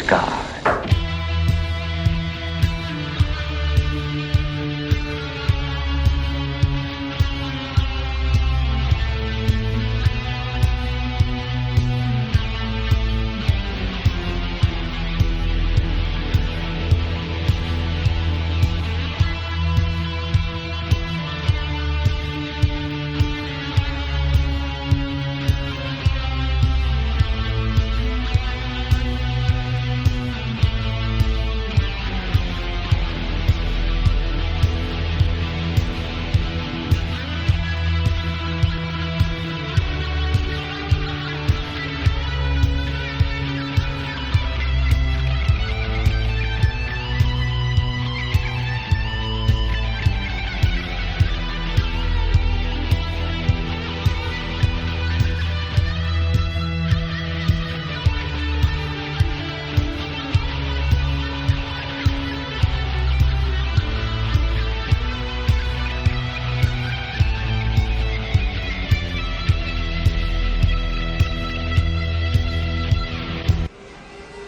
sky.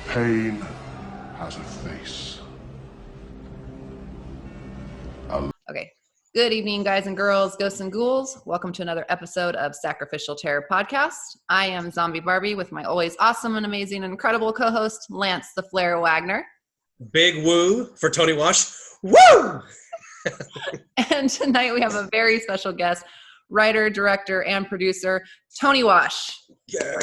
Pain has a face. Okay. Good evening, guys and girls, ghosts and ghouls. Welcome to another episode of Sacrificial Terror Podcast. I am Zombie Barbie with my always awesome and amazing and incredible co-host, Lance the Flare Wagner. Big woo for Tony Wash. Woo! And tonight we have a very special guest, writer, director, and producer, Tony Wash. Yeah,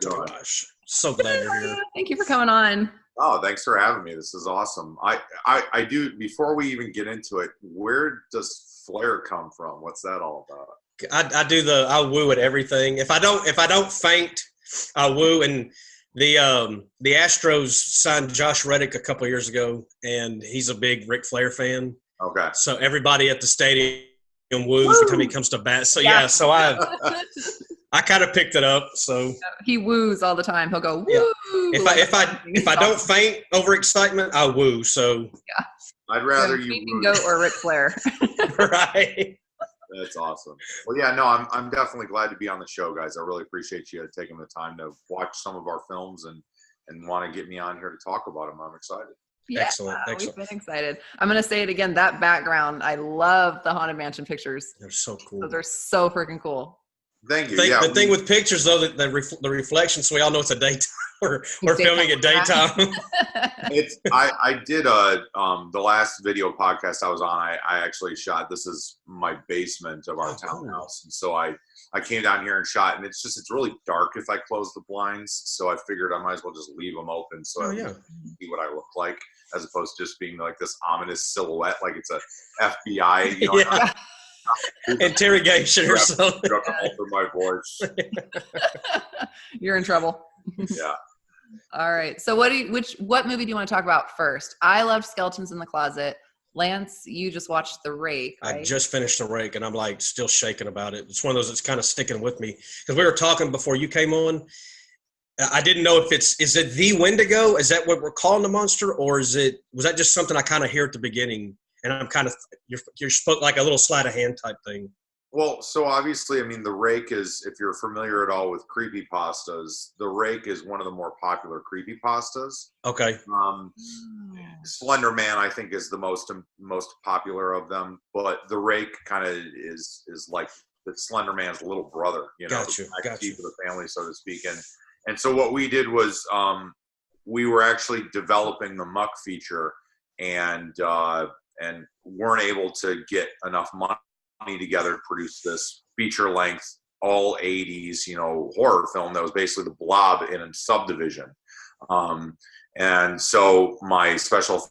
Tony Wash. So glad you're here. Thank you for coming on. Oh, thanks for having me. This is awesome. I do, before we even get into it, where does flair come from? What's that all about? I woo at everything. If I don't faint, I woo. And the Astros signed Josh Reddick a couple years ago, and he's a big Ric Flair fan. Okay. So everybody at the stadium woos every time he comes to bat. So yeah, so I kind of picked it up. So he woos all the time. He'll go woo. Yeah. If I don't faint over excitement, I woo. So yeah, I'd rather you goat or Ric Flair. Right. That's awesome. Well, yeah, no, I'm definitely glad to be on the show, guys. I really appreciate you taking the time to watch some of our films and want to get me on here to talk about them. I'm excited. Yeah, Excellent. We've been excited. I'm going to say it again. That background, I love the Haunted Mansion pictures. They're so cool. Those are so freaking cool. Thank you. The thing with pictures, though, the reflection, so we all know it's a daytime. We're filming at daytime. I did the last video podcast I was on. I actually shot. This is my basement of our townhouse, and so I came down here and shot. And it's really dark if I close the blinds. So I figured I might as well just leave them open so I can see what I look like, as opposed to just being like this ominous silhouette, like it's a FBI. You know, interrogation or something. For my voice. You're in trouble. Yeah. All right. So what movie do you want to talk about first? I loved Skeletons in the Closet. Lance, you just watched The Rake, right? I just finished The Rake, and I'm like still shaking about it. It's one of those that's kind of sticking with me because we were talking before you came on. I didn't know if is it the Wendigo? Is that what we're calling the monster, or was that just something I kind of hear at the beginning? And I'm kind of you're spoke like a little sleight of hand type thing. Well, so obviously, I mean, The Rake is, if you're familiar at all with creepypastas, The Rake is one of the more popular creepypastas. Okay. Slender Man, I think, is the most popular of them, but The Rake kind of is like the Slender Man's little brother, you know, Got you. for the family, so to speak. And so what we did was we were actually developing the Muck feature, and weren't able to get enough money together to produce this feature length all 80s horror film that was basically the Blob in a subdivision, and so my special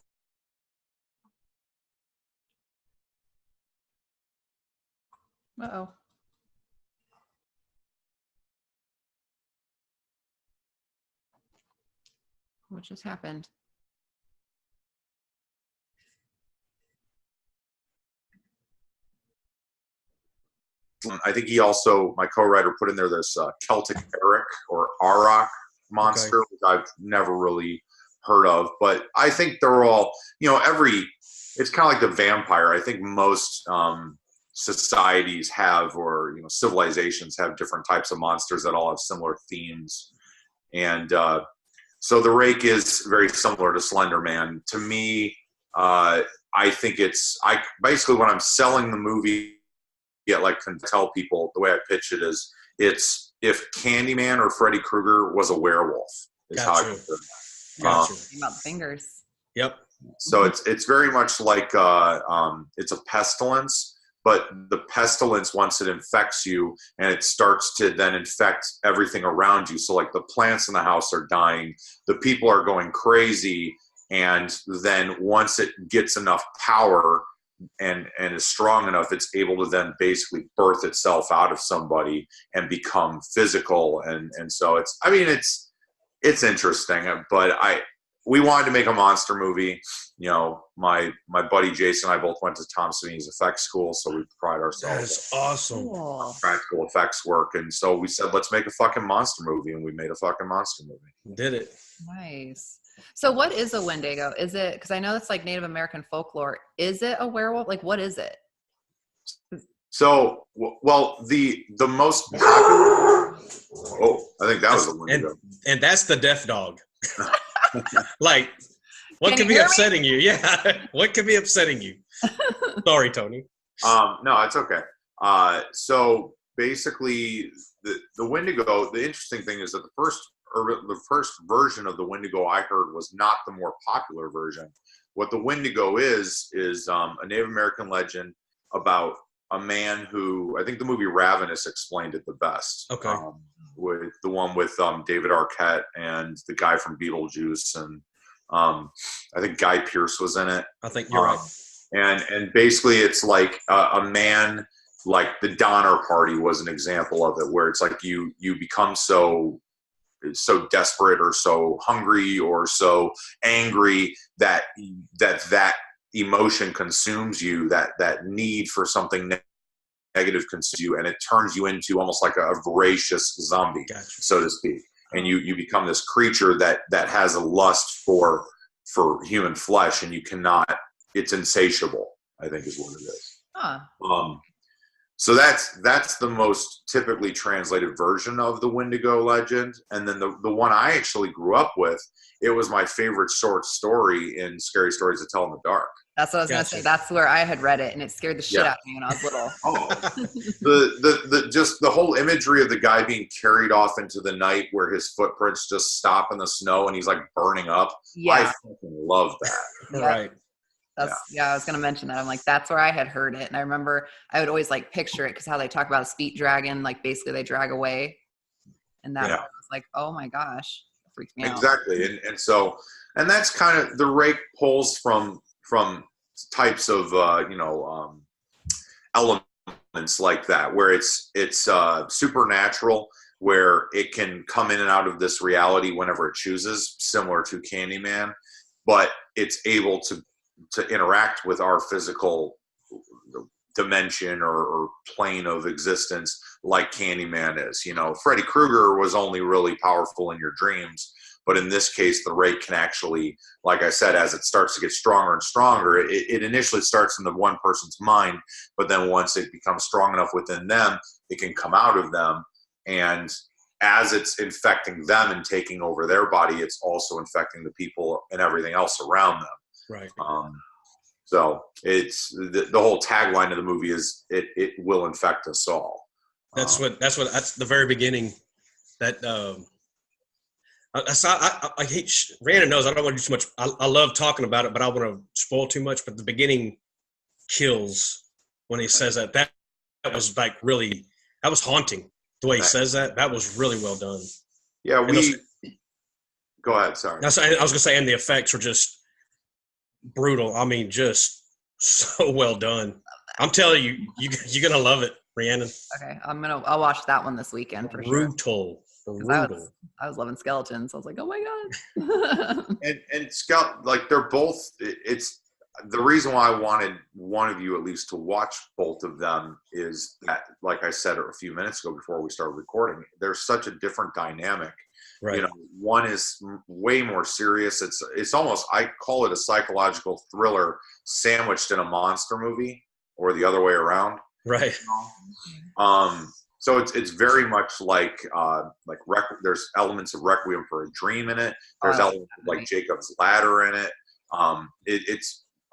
What just happened? I think he also, my co-writer, put in there this Celtic Eric or Auroch monster, which I've never really heard of. But I think they're all, it's kind of like the vampire. I think most societies have, or civilizations have different types of monsters that all have similar themes. And So the Rake is very similar to Slender Man. To me, I think basically when I'm selling the movie, can tell people the way I pitch it is it's if Candyman or Freddy Krueger was a werewolf. Is how I put it. About the fingers. Yep. So it's very much like it's a pestilence, but the pestilence, once it infects you and it starts to then infect everything around you. So like the plants in the house are dying, the people are going crazy, and then once it gets enough power and is strong enough, it's able to then basically birth itself out of somebody and become physical. And so it's interesting, but we wanted to make a monster movie. You know, my buddy Jason and I both went to Tom Savini's effects school, so we pride ourselves. That's awesome. Cool. Practical effects work, and so we said, let's make a fucking monster movie, and we made a fucking monster movie. Did it. Nice. So what is a Wendigo? Is it, because I know it's like Native American folklore, is it a werewolf? Like, what is it? So, well, the most popular, I think that was a Wendigo. And that's the death dog. Like, what Can could you be hear me? upsetting you? Yeah. What could be upsetting you? Sorry, Tony. No, it's okay. So basically the Wendigo, the interesting thing is that the first version of the Wendigo I heard was not the more popular version. What the Wendigo is a Native American legend about a man who, I think the movie Ravenous explained it the best. Okay. With the one with David Arquette and the guy from Beetlejuice, and I think Guy Pearce was in it. I think you're right. And basically it's like a man, like the Donner Party was an example of it, where it's like you become so desperate or so hungry or so angry that emotion consumes you, that need for something negative consumes you, and it turns you into almost like a voracious zombie, so to speak. And you become this creature that has a lust for human flesh, and you cannot, it's insatiable, I think is what it is. Huh. So that's the most typically translated version of the Wendigo legend. And then the one I actually grew up with, it was my favorite short story in Scary Stories to Tell in the Dark. That's what I was going to say. That's where I had read it, and it scared the shit out of me when I was little. The whole imagery of the guy being carried off into the night where his footprints just stop in the snow and he's like burning up. Yeah. I fucking love that. Yeah. Right. I was going to mention that. I'm like, that's where I had heard it. And I remember I would always like picture it because how they talk about a speed dragon, like basically they drag away. And that was like, oh my gosh, it freaked me out. Exactly. And that's kind of, the Rake pulls from types of, elements like that, where it's supernatural, where it can come in and out of this reality whenever it chooses, similar to Candyman, but it's able to interact with our physical dimension or plane of existence like Candyman is. You know, Freddy Krueger was only really powerful in your dreams, but in this case, the Rake can actually, like I said, as it starts to get stronger and stronger, it initially starts in the one person's mind, but then once it becomes strong enough within them, it can come out of them. And as it's infecting them and taking over their body, it's also infecting the people and everything else around them. Right. So it's the whole tagline of the movie is it will infect us all. That's the very beginning. That I hate. Randon knows I don't want to do too much. I love talking about it, but I want to spoil too much. But the beginning kills when he says that. That was like really. That was haunting. The way he says that. That was really well done. Yeah, go ahead. Sorry. I was going to say, and the effects were just brutal. I mean, just so well done. I'm telling you, you're gonna love it, Rhiannon. Okay, I'll watch that one this weekend for sure. Brutal. I was loving skeletons. I was like, oh my god. and like they're both. It's the reason why I wanted one of you at least to watch both of them is that, like I said a few minutes ago before we started recording, there's such a different dynamic. Right. You know, one is way more serious. It's almost, I call it a psychological thriller sandwiched in a monster movie, or the other way around. Right. So it's very much like there's elements of Requiem for a Dream in it. There's elements of like Jacob's Ladder in it.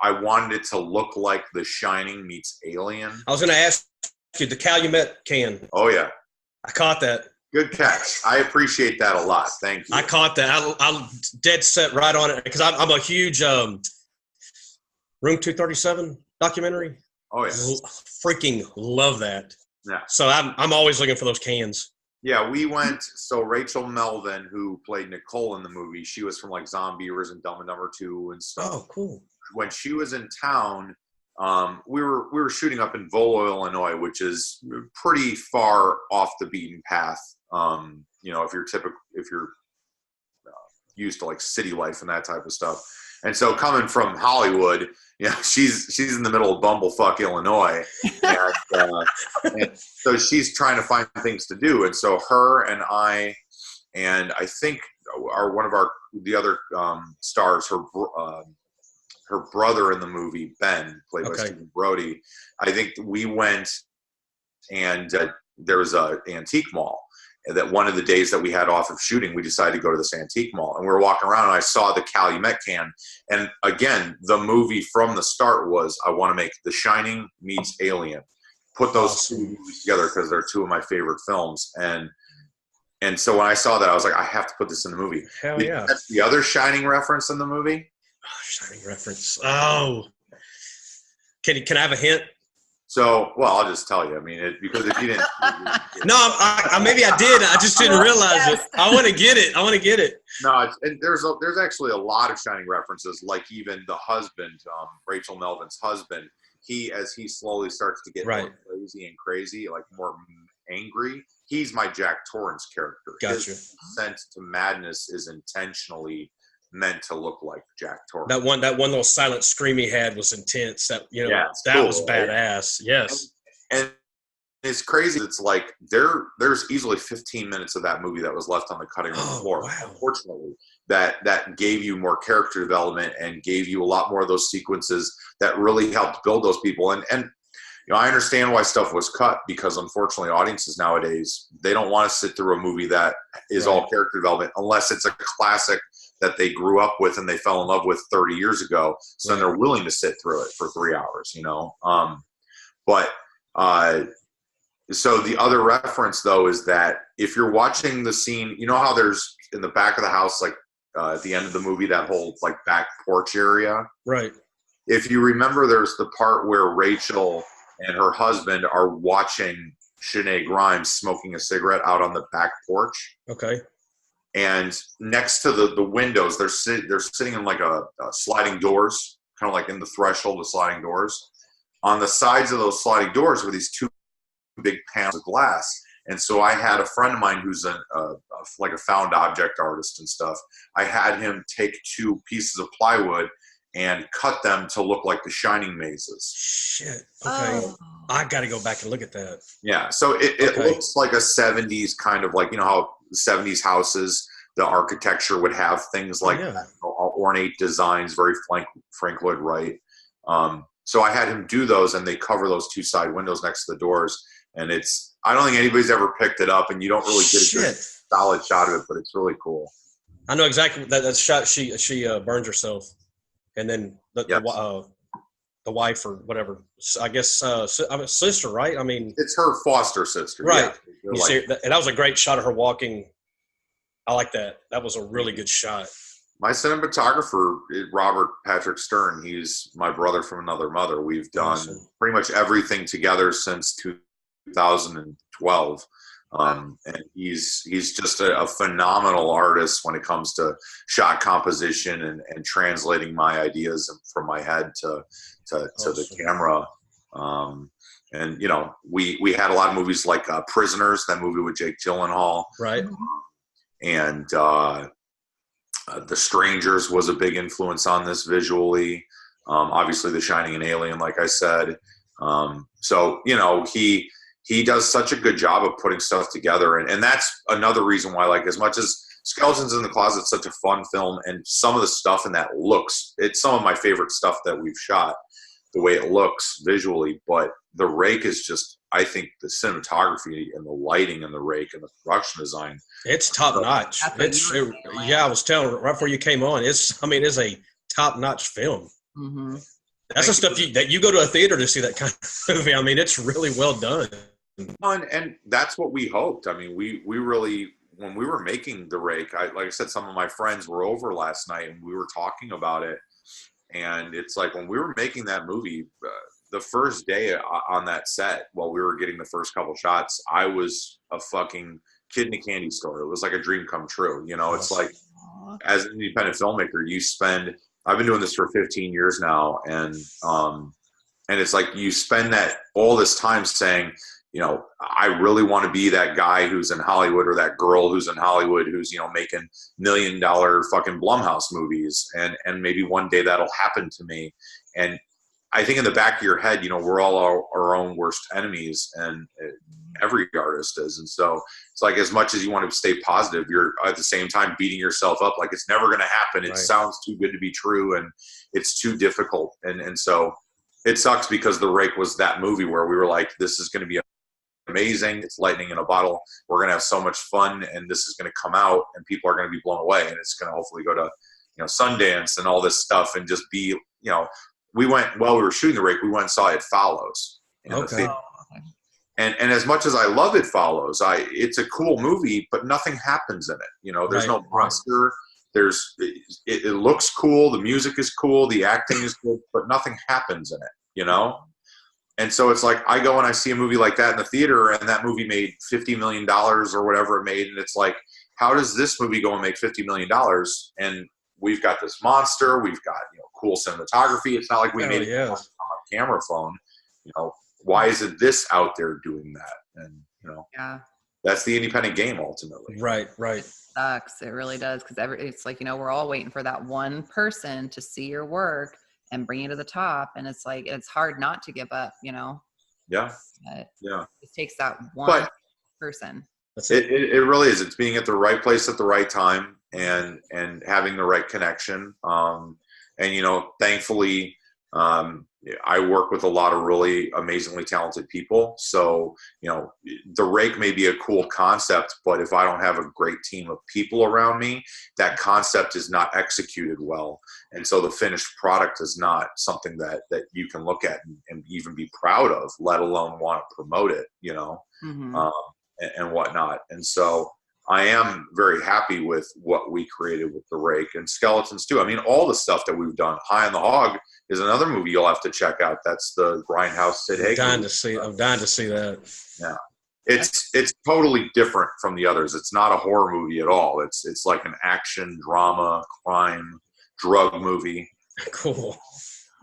I wanted it to look like The Shining meets Alien. I was going to ask you, the Calumet can. Oh yeah, I caught that. good catch. I appreciate that a lot. Thank you. I caught that. I dead set right on it because I'm a huge Room 237 documentary. Oh yeah, freaking love that. Yeah. So I'm always looking for those cans. Yeah, we went. So Rachel Melvin, who played Nicole in the movie, she was from like Zombiers and Dumb and Dumber 2 and stuff. Oh, cool. When she was in town, we were shooting up in Volo, Illinois, which is pretty far off the beaten path. You know, if you're used to like city life and that type of stuff. And so coming from Hollywood, you know, she's in the middle of bumblefuck Illinois, and so she's trying to find things to do. And so her and I think one of the other stars, her brother in the movie, Ben, played by Stephen Brody. I think we went, and there was an antique mall. And that one of the days that we had off of shooting, we decided to go to this antique mall. And we were walking around, and I saw the Calumet can. And again, the movie from the start was, I want to make The Shining meets Alien. Put those two movies together because they're two of my favorite films. And so when I saw that, I was like, I have to put this in the movie. Hell yeah. That's the other Shining reference in the movie. Oh, Shining reference. Oh. Can I have a hint? So, well, I'll just tell you. I mean, because if you didn't, no, maybe I did. I just didn't realize it. I want to get it. No, and there's actually a lot of Shining references. Like even the husband, Rachel Melvin's husband. As he slowly starts to get more crazy, like more angry. He's my Jack Torrance character. Gotcha. His descent to madness is intentionally meant to look like Jack Torrance. That one little silent scream he had was intense. That cool, was badass. Yes. And it's crazy. It's like there's easily 15 minutes of that movie that was left on the cutting room floor. Wow. Unfortunately, that gave you more character development and gave you a lot more of those sequences that really helped build those people. And you know, I understand why stuff was cut, because unfortunately audiences nowadays, they don't want to sit through a movie that is all character development unless it's a classic that they grew up with and they fell in love with 30 years ago. So then they're willing to sit through it for 3 hours, you know? So the other reference though, is that if you're watching the scene, you know how there's in the back of the house, like at the end of the movie, that whole like back porch area. Right. If you remember, there's the part where Rachel and her husband are watching Shanae Grimes smoking a cigarette out on the back porch. Okay. And next to the windows, they're sitting in like a sliding doors, kind of like in the threshold of sliding doors. On the sides of those sliding doors were these two big panels of glass. And so I had a friend of mine who's like a found object artist and stuff. I had him take two pieces of plywood and cut them to look like the Shining mazes. Shit. Okay. Oh. I got to go back and look at that. Yeah. So it looks like a 70s kind of like, you know how 70s houses, the architecture would have things like that, ornate designs, very Frank Lloyd Wright. So I had him do those, and they cover those two side windows next to the doors. And I don't think anybody's ever picked it up, and you don't really get a good solid shot of it, but it's really cool. I know exactly that shot. She burns herself. And then the wife or whatever, I guess, sister, right? I mean, it's her foster sister, right? Yeah. And that was a great shot of her walking. I like that. That was a really good shot. My cinematographer, Robert Patrick Stern, he's my brother from another mother. We've done pretty much everything together since 2012. And he's just a phenomenal artist when it comes to shot composition and translating my ideas from my head to the camera. And you know, we had a lot of movies like Prisoners, that movie with Jake Gyllenhaal, right? And The Strangers was a big influence on this visually. Obviously, The Shining and Alien, like I said. So you know, he does such a good job of putting stuff together. And that's another reason why, like, as much as Skeletons in the Closet is such a fun film, and some of the stuff in that it's some of my favorite stuff that we've shot, the way it looks visually, but the Rake is just, I think the cinematography and the lighting and the Rake and the production design, it's top notch. I was telling right before you came on. It's a top notch film. Mm-hmm. That's the stuff that you go to a theater to see that kind of movie. I mean, it's really well done. And that's what we hoped. I mean, we really, when we were making the Rake, like I said, some of my friends were over last night and we were talking about it. And it's like when we were making that movie, the first day on that set, while we were getting the first couple shots, I was a fucking kid in a candy store. It was like a dream come true. You know, it's like, as an independent filmmaker, I've been doing this for 15 years now. And it's like you spend all this time saying, you know, I really want to be that guy who's in Hollywood or that girl who's in Hollywood who's, you know, making $1 million fucking Blumhouse movies. And maybe one day that'll happen to me. And I think in the back of your head, you know, we're all our own worst enemies, and every artist is. And so it's like, as much as you want to stay positive, you're at the same time beating yourself up like it's never going to happen. It sounds too good to be true, and it's too difficult. And so it sucks, because the Rake was that movie where we were like, this is going to be amazing. It's lightning in a bottle. We're going to have so much fun, and this is going to come out and people are going to be blown away, and it's going to hopefully go to, you know, Sundance and all this stuff, and just be, you know, while we were shooting the Rake, we went and saw It Follows. Okay. And as much as I love It Follows, it's a cool movie, but nothing happens in it. You know, there's no monster. It looks cool. The music is cool. The acting is good, but nothing happens in it, you know? And so it's like, I go and I see a movie like that in the theater, and that movie made $50 million or whatever it made. And it's like, how does this movie go and make $50 million? And we've got this monster. We've got, you know, cool cinematography. It's not like we made it on a camera phone. You know, why isn't this out there doing that? And, you know, that's the independent game ultimately. Right. Sucks. It really does. Because it's like, you know, we're all waiting for that one person to see your work and bring you to the top. And it's like, it's hard not to give up, you know? Yeah. But yeah. It takes that one person. It really is. It's being at the right place at the right time, and having the right connection. And, you know, thankfully, I work with a lot of really amazingly talented people. So, you know, the Rake may be a cool concept, but if I don't have a great team of people around me, that concept is not executed well. And so the finished product is not something that you can look at and even be proud of, let alone want to promote it, you know, and whatnot. And so I am very happy with what we created with the Rake, and Skeletons too. I mean, all the stuff that we've done. High on the Hog is another movie you'll have to check out. That's the Grindhouse Sid Haig. I'm dying to see that. Yeah, it's totally different from the others. It's not a horror movie at all. It's like an action, drama, crime, drug movie. Cool.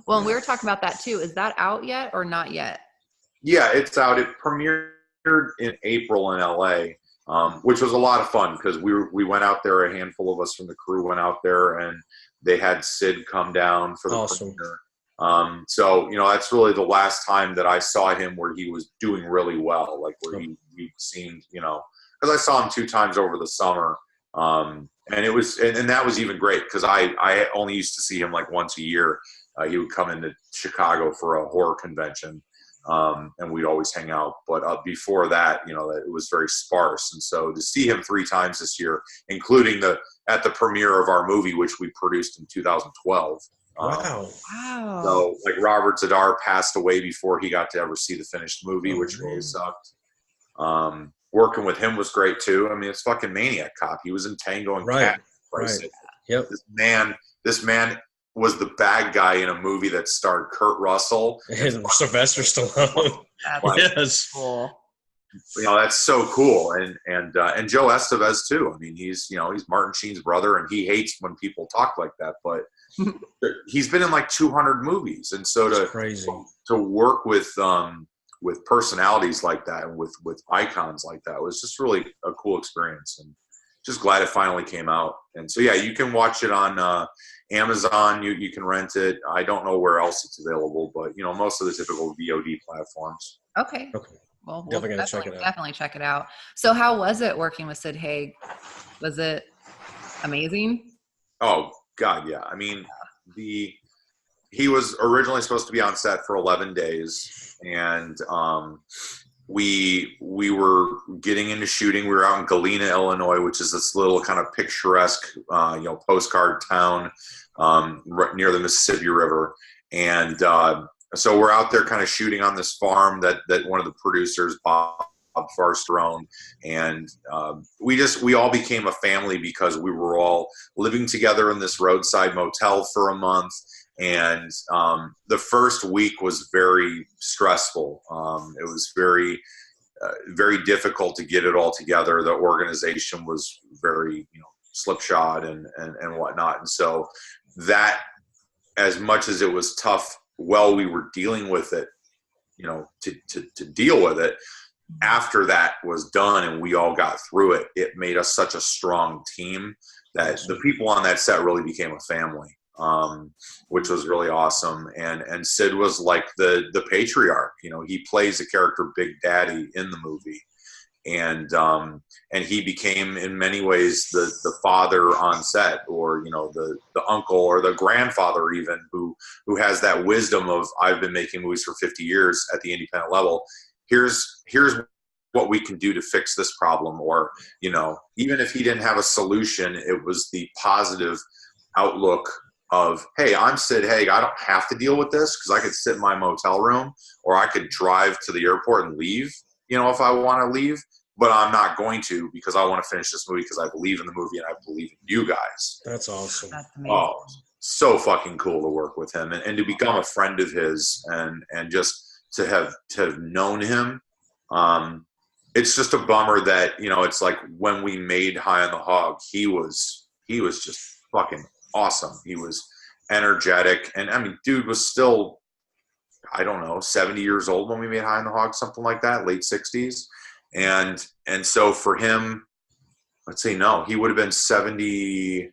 Well, and we were talking about that too. Is that out yet or not yet? Yeah, it's out. It premiered in April in LA. Which was a lot of fun, because we went out there, a handful of us from the crew went out there, and they had Sid come down for the premiere. So, you know, that's really the last time that I saw him where he was doing really well, like where he seemed, you know, because I saw him 2 times over the summer. And it was, and that was even great, because I only used to see him like once a year. He would come into Chicago for a horror convention. And we'd always hang out. But before that, you know, it was very sparse. And so to see him 3 times this year, including at the premiere of our movie, which we produced in 2012. Wow. So like Robert Zadar passed away before he got to ever see the finished movie, which really sucked. Working with him was great too. I mean, it's fucking Maniac Cop. He was in Tango and Cat. Right. Yep. This man was the bad guy in a movie that starred Kurt Russell and Sylvester Stallone. That's cool. You know, that's so cool. And Joe Estevez too. I mean, he's Martin Sheen's brother, and he hates when people talk like that, but he's been in like 200 movies. And so to work with personalities like that and with icons like that was just really a cool experience, and just glad it finally came out. And so, yeah, you can watch it on Amazon. You can rent it. I don't know where else it's available, but, you know, most of the typical VOD platforms. Okay. Well, we'll definitely check it out. So how was it working with Sid Haig? Was it amazing? Oh, God, yeah. I mean, he was originally supposed to be on set for 11 days, and we were getting into shooting. We were out in Galena, Illinois, which is this little kind of picturesque, postcard town right near the Mississippi River. And so we're out there kind of shooting on this farm that one of the producers, Bob Farstone, and we all became a family because we were all living together in this roadside motel for a month. And the first week was very stressful. It was very, very difficult to get it all together. The organization was very, slipshod and whatnot. And so that, as much as it was tough while we were dealing with it, to deal with it, after that was done and we all got through it, it made us such a strong team that the people on that set really became a family. Which was really awesome. And Sid was like the patriarch. He plays the character Big Daddy in the movie, and he became in many ways the father on set, or the uncle or the grandfather even, who has that wisdom of, I've been making movies for 50 years at the independent level. Here's what we can do to fix this problem, or even if he didn't have a solution, it was the positive outlook of, hey, I'm Sid Haig. I don't have to deal with this because I could sit in my motel room, or I could drive to the airport and leave, if I want to leave, but I'm not going to, because I want to finish this movie because I believe in the movie and I believe in you guys. That's awesome. That's amazing. Oh, so fucking cool to work with him and to become a friend of his and just to have known him. It's just a bummer that, it's like when we made High on the Hog, he was just fucking awesome. He was energetic, and I mean, dude was still, I don't know, 70 years old when we made High on the Hog, something like that, late 60s. And so for him, let's say, no, he would have been 72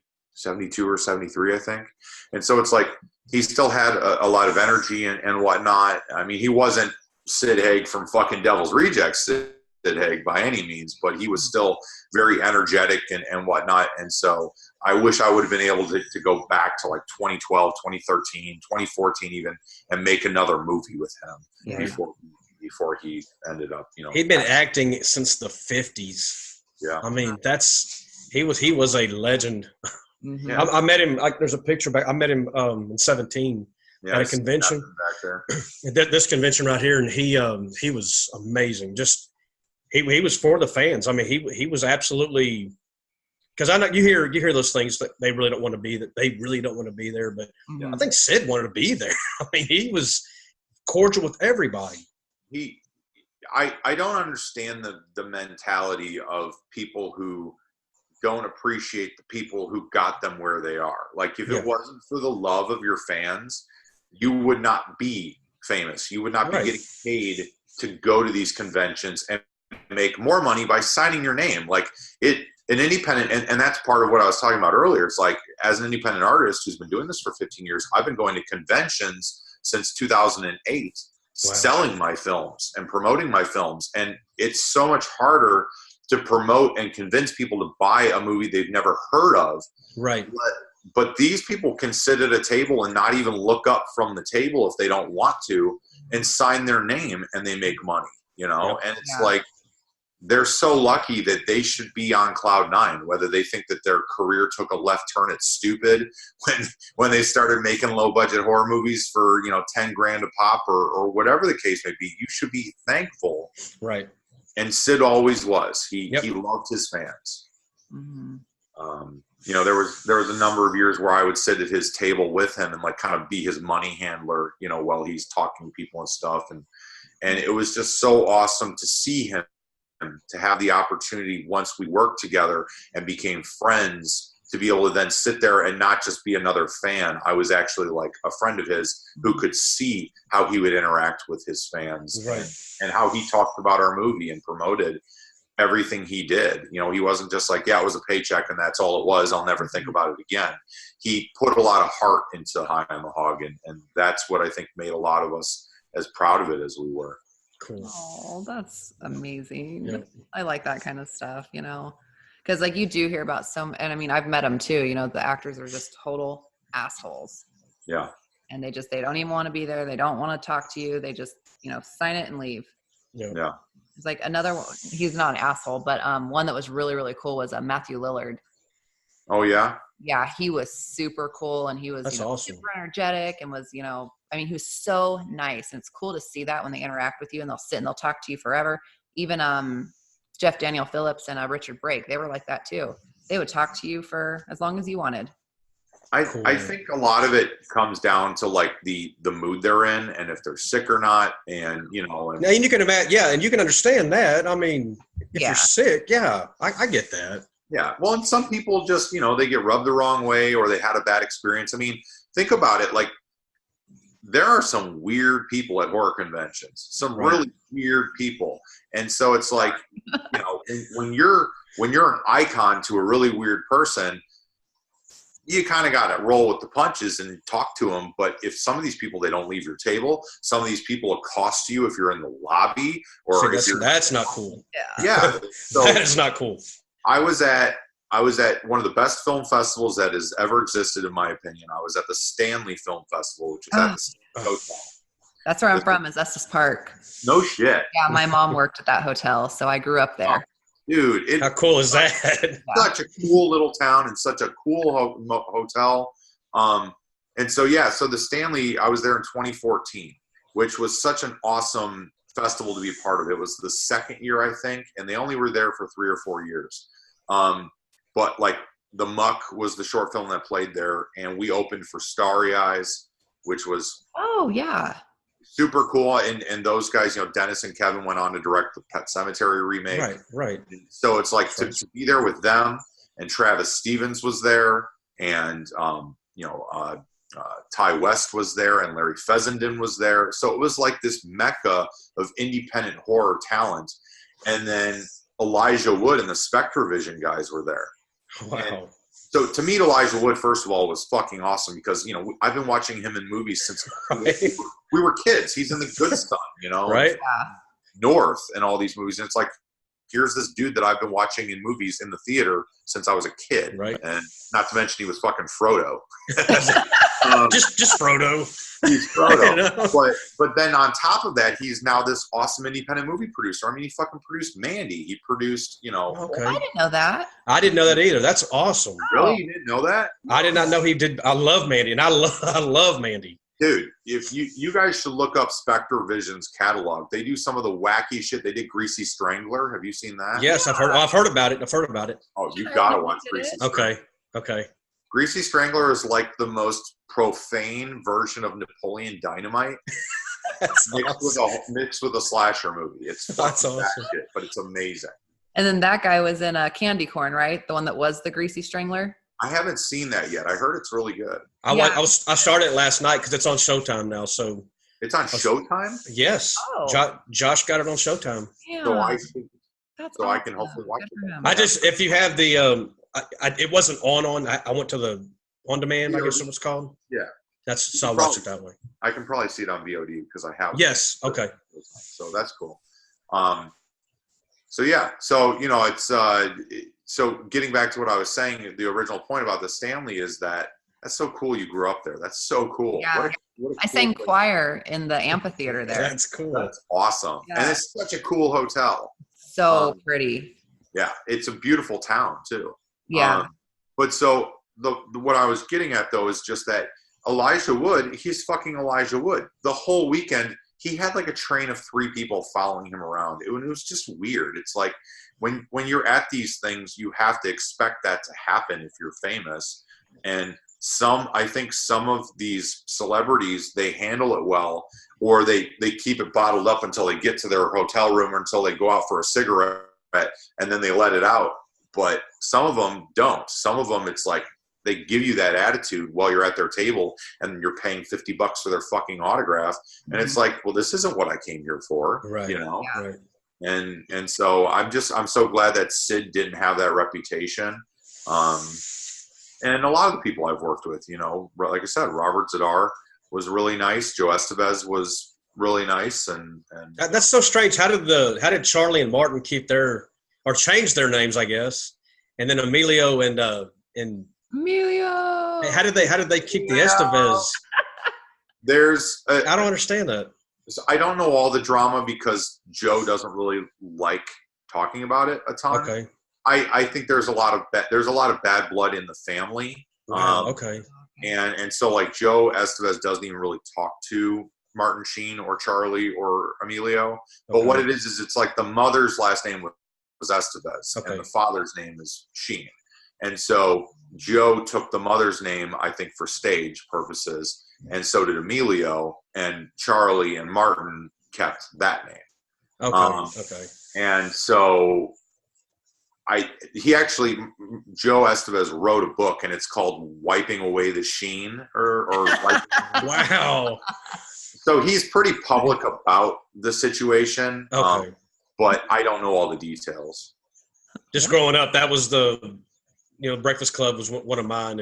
or 73, I think. And so it's like he still had a lot of energy and whatnot. I mean, he wasn't Sid Haig from fucking Devil's Rejects, Sid Haig by any means, but he was still very energetic and whatnot. And so I wish I would have been able to go back to like 2012, 2013, 2014 even, and make another movie with him before he ended up, He'd been acting since the 50s. Yeah. I mean, he was a legend. Mm-hmm. Yeah. I met him, there's a picture back. I met him in 2017 at a convention. Back there. This convention right here, and he was amazing. Just he was for the fans. I mean, he was absolutely, because I know you hear those things that they really don't want to be there, but Mm-hmm. I think Sid wanted to be there. I mean, he was cordial with everybody. I don't understand the mentality of people who don't appreciate the people who got them where they are. Like, if it wasn't for the love of your fans, you would not be famous. You would not be getting paid to go to these conventions and make more money by signing your name. Like, an independent, and that's part of what I was talking about earlier. It's like, as an independent artist who's been doing this for 15 years, I've been going to conventions since 2008, selling my films and promoting my films. And it's so much harder to promote and convince people to buy a movie they've never heard of. Right. But these people can sit at a table and not even look up from the table if they don't want to, and sign their name, and they make money, And it's like, they're so lucky that they should be on cloud nine, whether they think that their career took a left turn at stupid when they started making low budget horror movies for, 10 grand a pop or whatever the case may be. You should be thankful. Right. And Sid always was. He loved his fans. Mm-hmm. There was a number of years where I would sit at his table with him and like kind of be his money handler, while he's talking to people and stuff. And it was just so awesome to see him, to have the opportunity, once we worked together and became friends, to be able to then sit there and not just be another fan. I was actually like a friend of his who could see how he would interact with his fans, and how he talked about our movie and promoted everything he did. He wasn't just like, it was a paycheck and that's all it was, I'll never think about it again. He put a lot of heart into High on the Hog, and that's what I think made a lot of us as proud of it as we were. Cool. Oh, that's amazing. Yep. I like that kind of stuff, because like you do hear about and I mean, I've met them too, the actors are just total assholes. Yeah. And they don't even want to be there. They don't want to talk to you. They just, sign it and leave. Yeah. Yeah. It's like another one. He's not an asshole, but one that was really, really cool was Matthew Lillard. Oh yeah. Yeah, he was super cool, and he was awesome. super energetic, and was he was so nice, and it's cool to see that when they interact with you, and they'll sit and they'll talk to you forever. Even Jeff Daniel Phillips and Richard Brake, they were like that too. They would talk to you for as long as you wanted. I think a lot of it comes down to like the mood they're in, and if they're sick or not, and and you can imagine, and you can understand that. I mean, if you're sick, I get that. Yeah. Well, and some people just, they get rubbed the wrong way, or they had a bad experience. I mean, think about it. Like, there are some weird people at horror conventions, some really weird people. And so it's like, when you're an icon to a really weird person, you kind of got to roll with the punches and talk to them. But if some of these people, they don't leave your table, some of these people accost you if you're in the lobby, or that's not cool. Yeah. So that is not cool. I was at one of the best film festivals that has ever existed, in my opinion. I was at the Stanley Film Festival, which was at the Stanley Hotel. That's where I'm from, is Estes Park. No shit. Yeah, my mom worked at that hotel, so I grew up there. Dude, how cool is that? Such a cool little town and such a cool hotel. And so the Stanley, I was there in 2014, which was such an awesome festival to be a part of. It was the second year, I think, and they only were there for 3 or 4 years. But like The Muck was the short film that played there, and we opened for Starry Eyes, which was super cool. And those guys, Dennis and Kevin went on to direct the Pet Sematary remake. Right. And so it's like to be there with them, and Travis Stevens was there, and Ty West was there, and Larry Fessenden was there. So it was like this mecca of independent horror talent. And then Elijah Wood and the Spectrovision guys were there. Wow. And so to meet Elijah Wood, first of all, was fucking awesome, because, I've been watching him in movies since we were kids. He's in The Good Son, right? North, and all these movies. And it's like, here's this dude that I've been watching in movies in the theater since I was a kid. Right. And not to mention he was fucking Frodo. Just Frodo. He's Frodo. But then on top of that, he's now this awesome independent movie producer. I mean, he fucking produced Mandy. He produced, Okay. I didn't know that. I didn't know that either. That's awesome. Really? You didn't know that? I did not know he did. I love Mandy, and I love Mandy. Dude, if you guys should look up Spectrovision's catalog. They do some of the wacky shit. They did Greasy Strangler. Have you seen that? Yes, I've heard about it. Oh, you've got to watch Greasy Strangler. Okay. Greasy Strangler is like the most profane version of Napoleon Dynamite mixed with a slasher movie. That's awesome. Shit, but it's amazing. And then that guy was in Candy Corn, right? The one that was the Greasy Strangler. I haven't seen that yet. I heard it's really good. I started it last night because it's on Showtime now. So it's on Showtime? Yes. Oh. Josh got it on Showtime. Yeah. So awesome. I can hopefully watch it. I just, if you have the, it wasn't on. I went to the on demand. I guess it was called. Yeah. So I watched it that way. I can probably see it on VOD because I have. Yes. Okay. So that's cool. So it's so getting back to what I was saying, the original point about the Stanley is that's so cool. You grew up there. That's so cool. Yeah. I sang choir in the amphitheater there. That's cool. That's awesome. Yeah. And it's such a cool hotel. So pretty. Yeah. It's a beautiful town too. Yeah. But so what I was getting at though is just that Elijah Wood, he's fucking Elijah Wood. The whole weekend, he had like a train of 3 people following him around. It was just weird. It's like when you're at these things, you have to expect that to happen if you're famous. And I think some of these celebrities, they handle it well, or they keep it bottled up until they get to their hotel room or until they go out for a cigarette and then they let it out. But some of them don't. Some of them, it's like they give you that attitude while you're at their table and you're paying $50 for their fucking autograph. And it's like, well, this isn't what I came here for. Right. Right. And so I'm so glad that Sid didn't have that reputation. And a lot of the people I've worked with, like I said, Robert Zadar was really nice. Joe Estevez was really nice. And that's so strange. How did Charlie and Martin keep change their names, I guess? And then Emilio and Emilio. How did they keep the Estevez? I don't understand that. So I don't know all the drama because Joe doesn't really like talking about it a ton. Okay. I think there's a lot of bad blood in the family. Wow. Okay. And so like Joe Estevez doesn't even really talk to Martin Sheen or Charlie or Emilio. But what it is it's like the mother's last name was Estevez and the father's name is Sheen. And so Joe took the mother's name, I think, for stage purposes, and so did Emilio, and Charlie and Martin kept that name. Okay. And so Joe Estevez wrote a book, and it's called Wiping Away the Sheen, or Wow. So he's pretty public about the situation, but I don't know all the details. Just growing up, that was Breakfast Club was one of mine,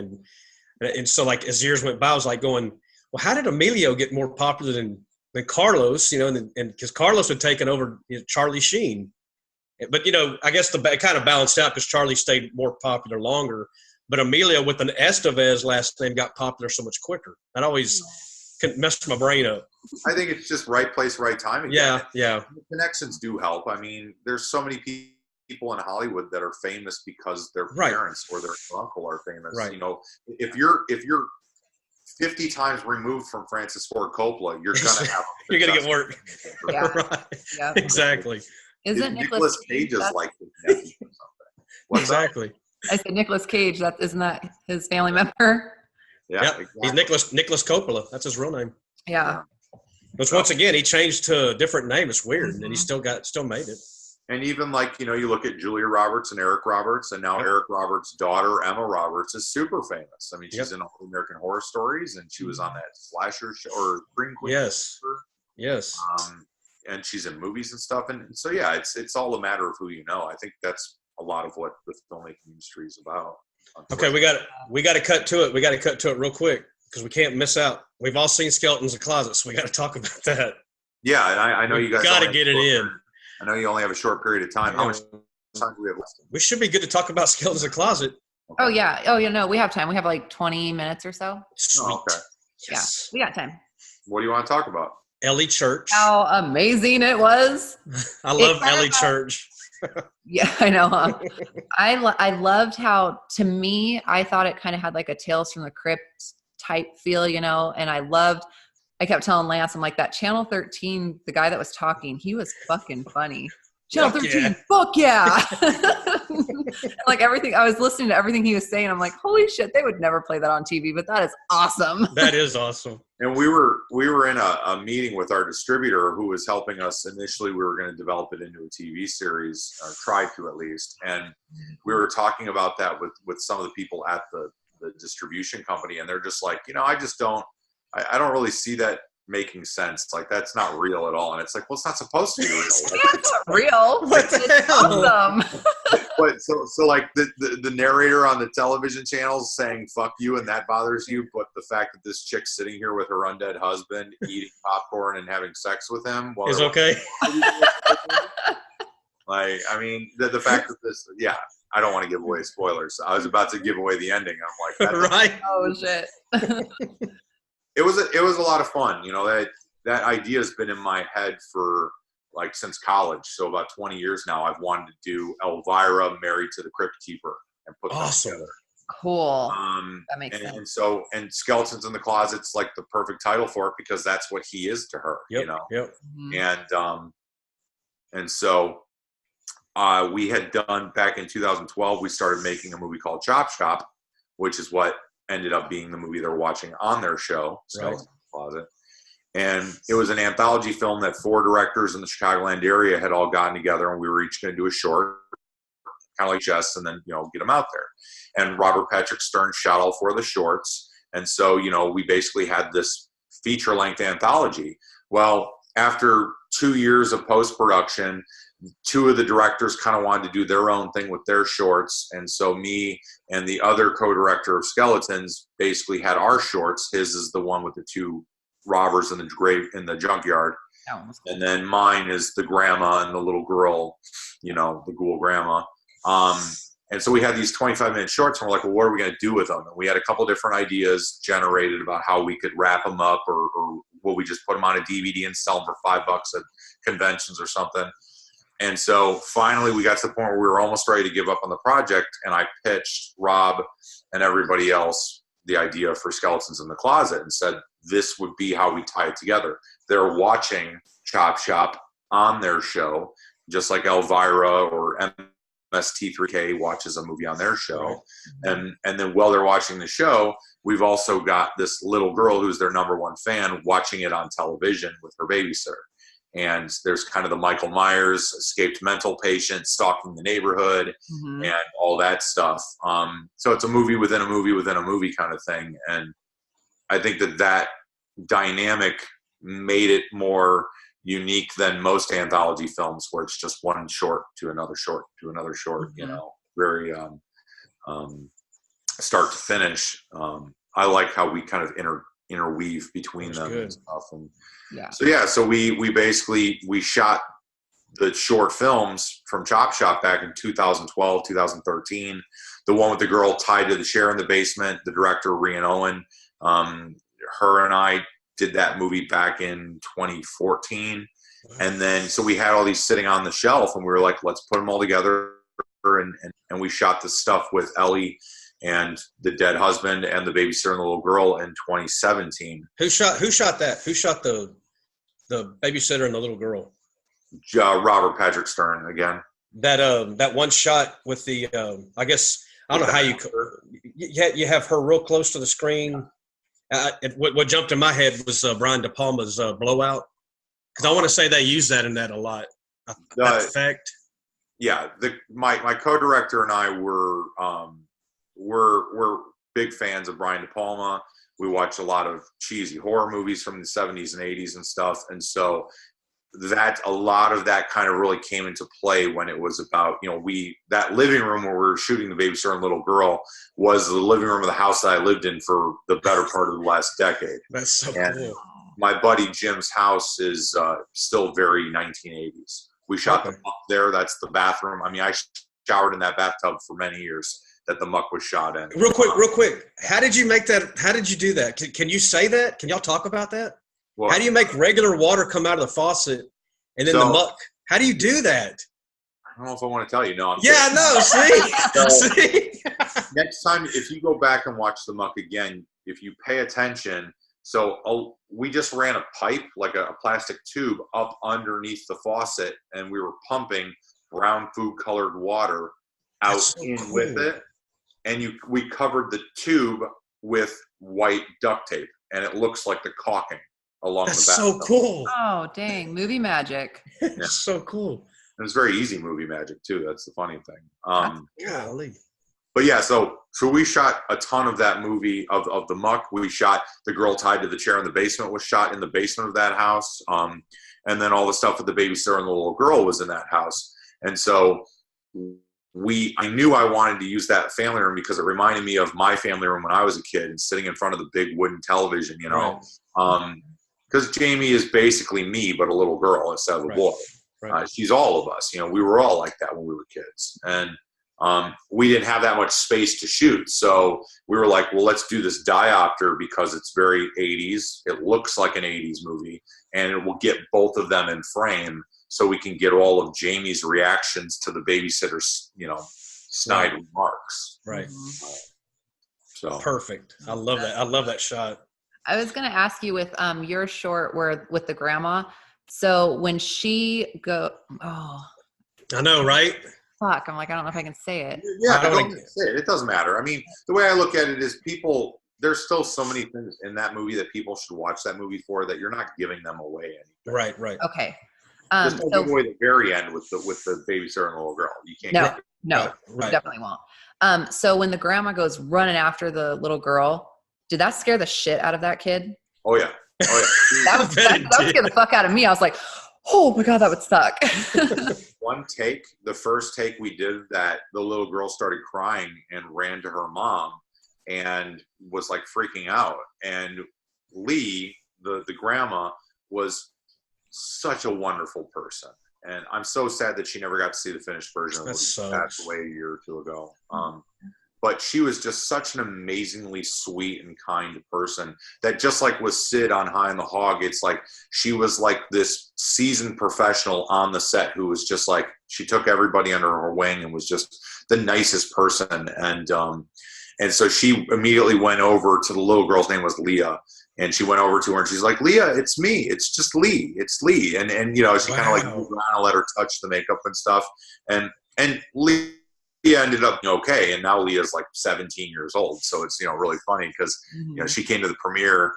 and so like as years went by, I was like going, well, how did Emilio get more popular than Carlos? And because Carlos had taken over Charlie Sheen, but I guess it kind of balanced out because Charlie stayed more popular longer, but Emilio with an Estevez last name got popular so much quicker. That always messed my brain up. I think it's just right place, right time. Again. Yeah. Connections do help. I mean, there's so many people in Hollywood that are famous because their parents or their uncle are famous. Right. If you're 50 times removed from Francis Ford Coppola, you're gonna have you're gonna get work. Yeah. Right. Yeah. Exactly. Isn't Nicolas Cage is like his nephew or something? Exactly. I said Nicolas Cage. Isn't that his family member? Yeah. Yep. Exactly. He's Nicolas Coppola. That's his real name. Yeah. Which once again he changed to a different name. It's weird, and he still made it. And even like, you look at Julia Roberts and Eric Roberts, and now Eric Roberts' daughter, Emma Roberts, is super famous. I mean, she's in all American Horror Stories, and she was on that slasher show or Green Queen. Yes. And she's in movies and stuff. And so, yeah, it's all a matter of who you know. I think that's a lot of what the filmmaking industry is about. Okay, we got to cut to it. We got to cut to it real quick because we can't miss out. We've all seen Skeletons in Closets, so we got to talk about that. Yeah, and I know you guys got to get it in. I know you only have a short period of time. How much time do we have left? We should be good to talk about Skeletons in Closet. Okay. Oh yeah. No, we have time. We have like 20 minutes or so. Sweet. Oh, okay. Yes. Yeah, we got time. What do you want to talk about? Ellie Church. How amazing it was. I love Ellie Church. Yeah, I know. Huh? I loved how, to me, I thought it kind of had like a Tales from the Crypt type feel, and I kept telling Lance, I'm like, that Channel 13, the guy that was talking, he was fucking funny. Channel 13, fuck yeah. Like everything, I was listening to everything he was saying. I'm like, holy shit, they would never play that on TV, but that is awesome. That is awesome. And we were in a meeting with our distributor who was helping us. Initially, we were going to develop it into a TV series, or try to at least. And we were talking about that with some of the people at the distribution company. And they're just like, I don't really see that making sense. Like, that's not real at all. And it's like, well, it's not supposed to be real. It's not real. What the hell? Awesome. But so like the narrator on the television channels saying "fuck you" and that bothers you, but the fact that this chick's sitting here with her undead husband eating popcorn and having sex with him is okay. Like, I mean, the fact that this, I don't want to give away spoilers. I was about to give away the ending. I'm like, right? Oh shit. It was a lot of fun. That idea has been in my head for like since college. So about 20 years now, I've wanted to do Elvira married to the Crypt Keeper and put them together. Cool. That makes sense. And Skeletons in the Closet's like the perfect title for it because that's what he is to her. Yep. Mm-hmm. And so we had done back in 2012. We started making a movie called Chop Shop, which is what ended up being the movie they're watching on their show, Skeletons in the Closet. And it was an anthology film that 4 directors in the Chicagoland area had all gotten together, and we were each going to do a short, kind of like Jess, and then, get them out there. And Robert Patrick Stern shot all 4 of the shorts. And so, we basically had this feature-length anthology. Well, after 2 years of post-production, 2 of the directors kind of wanted to do their own thing with their shorts. And so me and the other co-director of Skeletons basically had our shorts. His is the one with the 2 robbers in the junkyard. Oh, cool. And then mine is the grandma and the little girl, the ghoul grandma. And so we had these 25-minute shorts, and we're like, well, what are we going to do with them? And we had a couple different ideas generated about how we could wrap them up or will we just put them on a DVD and sell them for $5 at conventions or something? And so finally we got to the point where we were almost ready to give up on the project, and I pitched Rob and everybody else the idea for Skeletons in the Closet and said, this would be how we tie it together. They're watching Chop Shop on their show, just like Elvira or MST3K watches a movie on their show. And then while they're watching the show, we've also got this little girl who's their #1 fan watching it on television with her babysitter. And there's kind of the Michael Myers escaped mental patient stalking the neighborhood and all that stuff. So it's a movie within a movie within a movie kind of thing. And I think that dynamic made it more unique than most anthology films where it's just one short to another short to another short, you know, very start to finish. I like how we kind of interweave between them and stuff. And so we basically shot the short films from Chop Shop back in 2012, 2013. The one with the girl tied to the chair in the basement, the director Rian Owen, her and I did that movie back in 2014. And then so we had all these sitting on the shelf, and we were like, let's put them all together. And we shot the stuff with Ellie and the dead husband and the babysitter and the little girl in 2017. Who shot that? Who shot the babysitter and the little girl? Robert Patrick Stern again. That one shot with the I guess I don't know how you have her real close to the screen. What jumped in my head was Brian De Palma's Blowout, because I want to say they use that in that a lot. That effect. Yeah, my co-director and I we're big fans of Brian De Palma. We watch a lot of cheesy horror movies from the 70s and 80s and stuff. And so a lot of that kind of really came into play when it was about, that living room where we were shooting the babysitter and little girl was the living room of the house that I lived in for the better part of the last decade. That's so cool. My buddy Jim's house is still very 1980s. We shot the muck there. That's the bathroom. I mean, I showered in that bathtub for many years that the muck was shot in. Real quick. How did you make that? How did you do that? Can you say that? Can y'all talk about that? What? How do you make regular water come out of the faucet and then the muck? How do you do that? I don't know if I want to tell you. No, I'm kidding. No, see? Next time, if you go back and watch the muck again, if you pay attention, we just ran a pipe, like a plastic tube, up underneath the faucet, and we were pumping brown food-colored water out with it. And we covered the tube with white duct tape, and it looks like the caulking along the back. That's so cool. Oh, dang. Movie magic. That's so cool. And it's very easy movie magic, too. That's the funny thing. Golly. But yeah, so we shot a ton of that movie of the muck. We shot the girl tied to the chair in the basement was shot in the basement of that house. And then all the stuff with the babysitter and the little girl was in that house. And so I knew I wanted to use that family room because it reminded me of my family room when I was a kid and sitting in front of the big wooden television, because Jamie is basically me, but a little girl instead of a boy. Right. She's all of us. We were all like that when we were kids. And we didn't have that much space to shoot. So we were like, well, let's do this diopter because it's very 80s. It looks like an 80s movie, and it will get both of them in frame so we can get all of Jamie's reactions to the babysitter's, snide remarks. Right. So perfect. I love that. I love that shot. I was going to ask you with your short with the grandma. So when she I know, right? Fuck. I'm like, I don't know if I can say it. Yeah, don't say it. It doesn't matter. I mean, the way I look at it is there's still so many things in that movie that people should watch that movie for that you're not giving them away anything. Right. Okay. Just don't give away the very end with the babysitter and the little girl. You can't. No, definitely won't. So when the grandma goes running after the little girl, did that scare the shit out of that kid? Oh yeah. that would scare the fuck out of me. I was like, oh my God, that would suck. One take, the first take we did that, the little girl started crying and ran to her mom and was like freaking out. And Lee, the grandma, was such a wonderful person. And I'm so sad that she never got to see the finished version of it. Passed away a year or two ago. but she was just such an amazingly sweet and kind person that, just like with Sid on High on the Hog, it's like she was like this seasoned professional on the set who was just like, she took everybody under her wing and was just the nicest person. And so she immediately went over to the little girl's name was Leah. And she went over to her and she's like, Leah, it's me. It's just Lee. It's Lee. And she kind of like moved around and let her touch the makeup and stuff. And Leah ended up okay. And now Leah's like 17 years old. So it's, really funny because, she came to the premiere.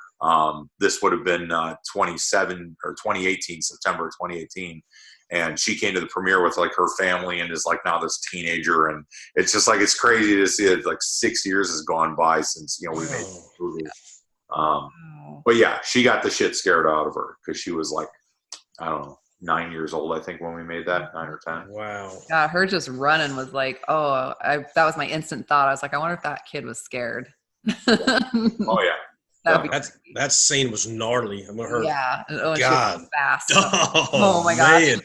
This would have been 2018, September 2018. And she came to the premiere with like her family and is like now this teenager. And it's just like, it's crazy to see it. Like 6 years has gone by since, we made the movie. But yeah, she got the shit scared out of her because she was like, I don't know, 9 years old, I think, when we made that, 9 or 10. Wow. Yeah, her just running was like, that was my instant thought. I was like, I wonder if that kid was scared. Oh yeah. That scene was gnarly. I heard. Yeah. Oh, God. she was fast. Oh my gosh. Man.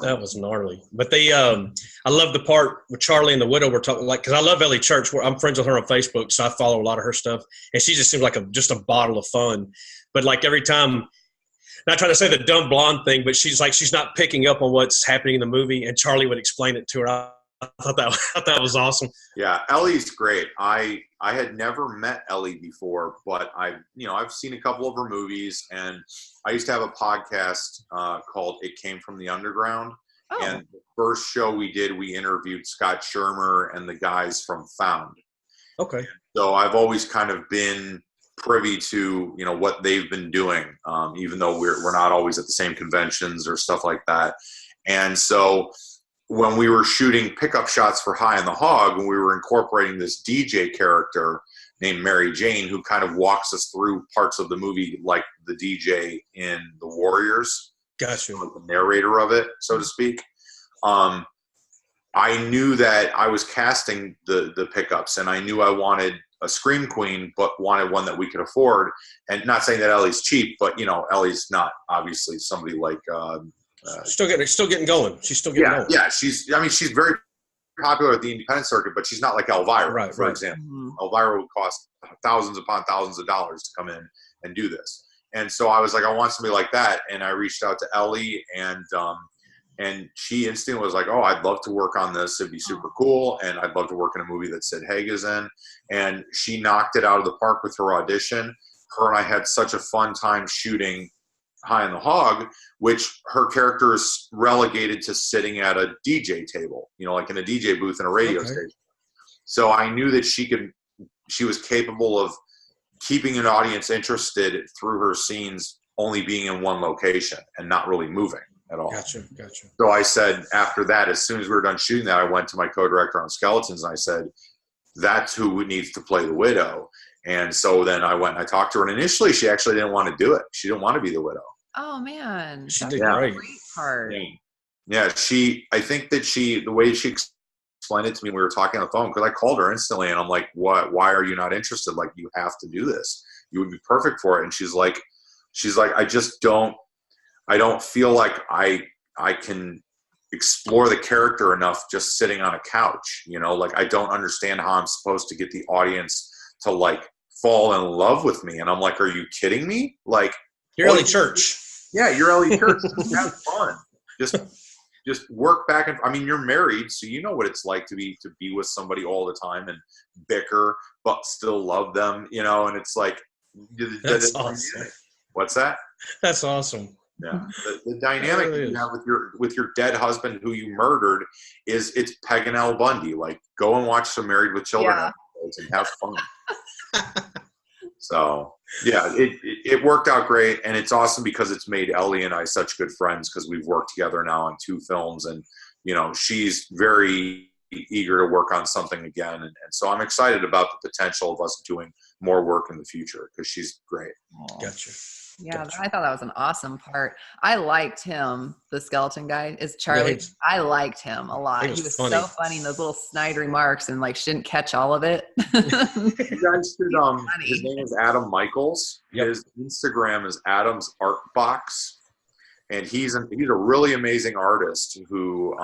That was gnarly. But I love the part with Charlie and the widow we're talking, like, because I love Ellie Church. I'm friends with her on Facebook, so I follow a lot of her stuff, and she just seems like just a bottle of fun. But like every time, not trying to say the dumb blonde thing, but she's not picking up on what's happening in the movie, and Charlie would explain it to her. I thought that was awesome. Yeah, Ellie's great. I had never met Ellie before, but I've seen a couple of her movies, and I used to have a podcast called It Came from the Underground. Oh. And the first show we did, we interviewed Scott Shermer and the guys from Found. Okay. So I've always kind of been privy to what they've been doing, even though we're not always at the same conventions or stuff like that. And so when we were shooting pickup shots for High on the Hog, and we were incorporating this DJ character named Mary Jane, who kind of walks us through parts of the movie like the DJ in The Warriors. Gotcha. The narrator of it, so to speak. I knew that I was casting the pickups, and I knew I wanted a scream queen, but wanted one that we could afford. And not saying that Ellie's cheap, but Ellie's not obviously somebody like still getting going. She's still getting going. Yeah, she's very popular at the independent circuit, but she's not like Elvira, for example. Mm-hmm. Elvira would cost thousands upon thousands of dollars to come in and do this. And so I was like, I want somebody like that. And I reached out to Ellie, and she instantly was like, oh, I'd love to work on this. It'd be super cool. And I'd love to work in a movie that Sid Haig is in. And she knocked it out of the park with her audition. Her and I had such a fun time shooting High on the Hog, which her character is relegated to sitting at a DJ table, like in a DJ booth in a radio station. So I knew that she was capable of keeping an audience interested through her scenes only being in one location and not really moving at all. Gotcha. So I said, after that, as soon as we were done shooting that, I went to my co-director on Skeletons and I said, that's who needs to play the widow. And so then I went and I talked to her, and initially she actually didn't want to do it. She didn't want to be the widow. Oh man, she did great. Part. Yeah, I think that the way she explained it to me when we were talking on the phone, because I called her instantly and I'm like, what? Why are you not interested? Like, you have to do this. You would be perfect for it. And she's like, I don't feel like I can explore the character enough just sitting on a couch. Like, I don't understand how I'm supposed to get the audience to like fall in love with me. And I'm like, are you kidding me? Like, you're Ellie Church. Yeah, you're Ellie Church. Just have fun. Just work back and you're married, so you know what it's like to be with somebody all the time and bicker but still love them, and it's like that's awesome. What's that? That's awesome. Yeah. The dynamic that you have with your dead husband who you murdered it's Peg and Al Bundy. Like, go and watch some Married with Children episodes and have fun. So yeah, it worked out great, and it's awesome because it's made Ellie and I such good friends because we've worked together now on 2 films, and she's very eager to work on something again, and so I'm excited about the potential of us doing more work in the future because she's great. Gotcha. Yeah, I thought that was an awesome part. I liked him, the skeleton guy. Is Charlie? Yeah, I liked him a lot. He was so funny in those little snide remarks, and like, she didn't catch all of it. You guys should, his name is Adam Michaels. Yep. His Instagram is Adam's Art Box, and he's a really amazing artist who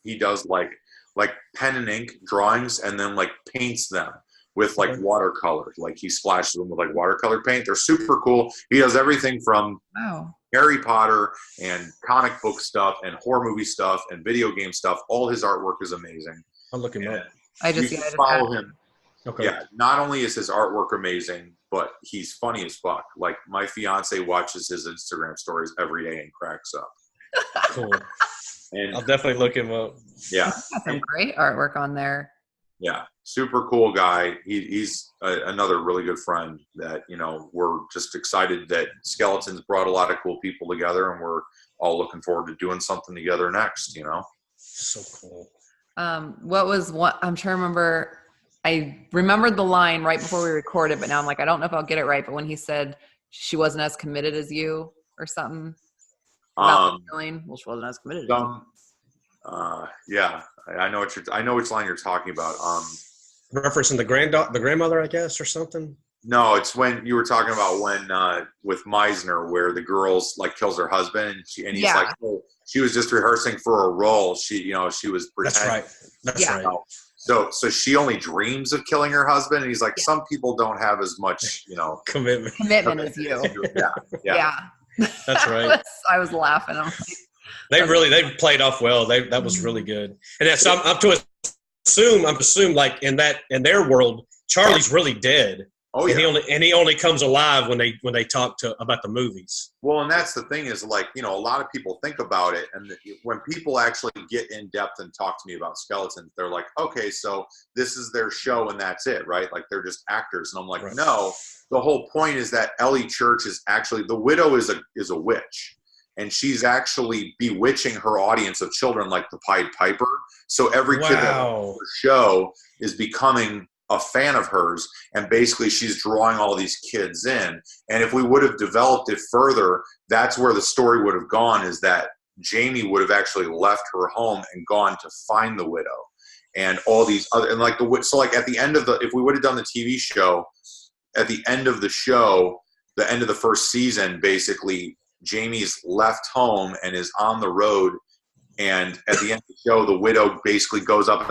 he does like like pen and ink drawings and then like paints them with like watercolor. Like he splashes them with like watercolor paint. They're super cool. He does everything from Harry Potter and comic book stuff and horror movie stuff and video game stuff. All his artwork is amazing. I'm looking up. I just follow him. Okay. Yeah, not only is his artwork amazing, but he's funny as fuck. Like my fiance watches his Instagram stories every day and cracks up. Cool. And I'll definitely look him up. Yeah, got some great artwork on there. Yeah, super cool guy. He's another really good friend that, you know, we're just excited that Skeletons brought a lot of cool people together, and we're all looking forward to doing something together next, you know? So cool. I'm trying to remember. I remembered the line right before we recorded, but now I'm like, I don't know if I'll get it right. But when he said she wasn't as committed as you or something about the feeling, well, she wasn't as committed as you. Yeah, I know which line you're talking about. Referencing the grandmother, I guess, or something. No, it's when you were talking about when with Meisner, where the girl's like kills her husband, and he's like, oh, she was just rehearsing for a role. She was pretending. That's right. So she only dreams of killing her husband, and he's like, some people don't have as much, commitment as you. Yeah. That's right. I was laughing. I'm like, they played off well. That was really good. And that's I'm assume like in their world, Charlie's really dead. Oh yeah. And he only comes alive when they talk about the movies. Well, and that's the thing is, like, a lot of people think about it, and when people actually get in depth and talk to me about Skeletons, they're like, okay, so this is their show and that's it, right? Like they're just actors. And I'm like, no, the whole point is that Ellie Church is actually, the widow is a witch, and she's actually bewitching her audience of children like the Pied Piper. So every kid that watches her show is becoming a fan of hers, and basically she's drawing all these kids in. And if we would have developed it further, that's where the story would have gone, is that Jamie would have actually left her home and gone to find the widow and all these other, and like so like at the end of if we would have done the TV show, at the end of the show, the end of the first season, basically Jamie's left home and is on the road, and at the end of the show, the widow basically goes up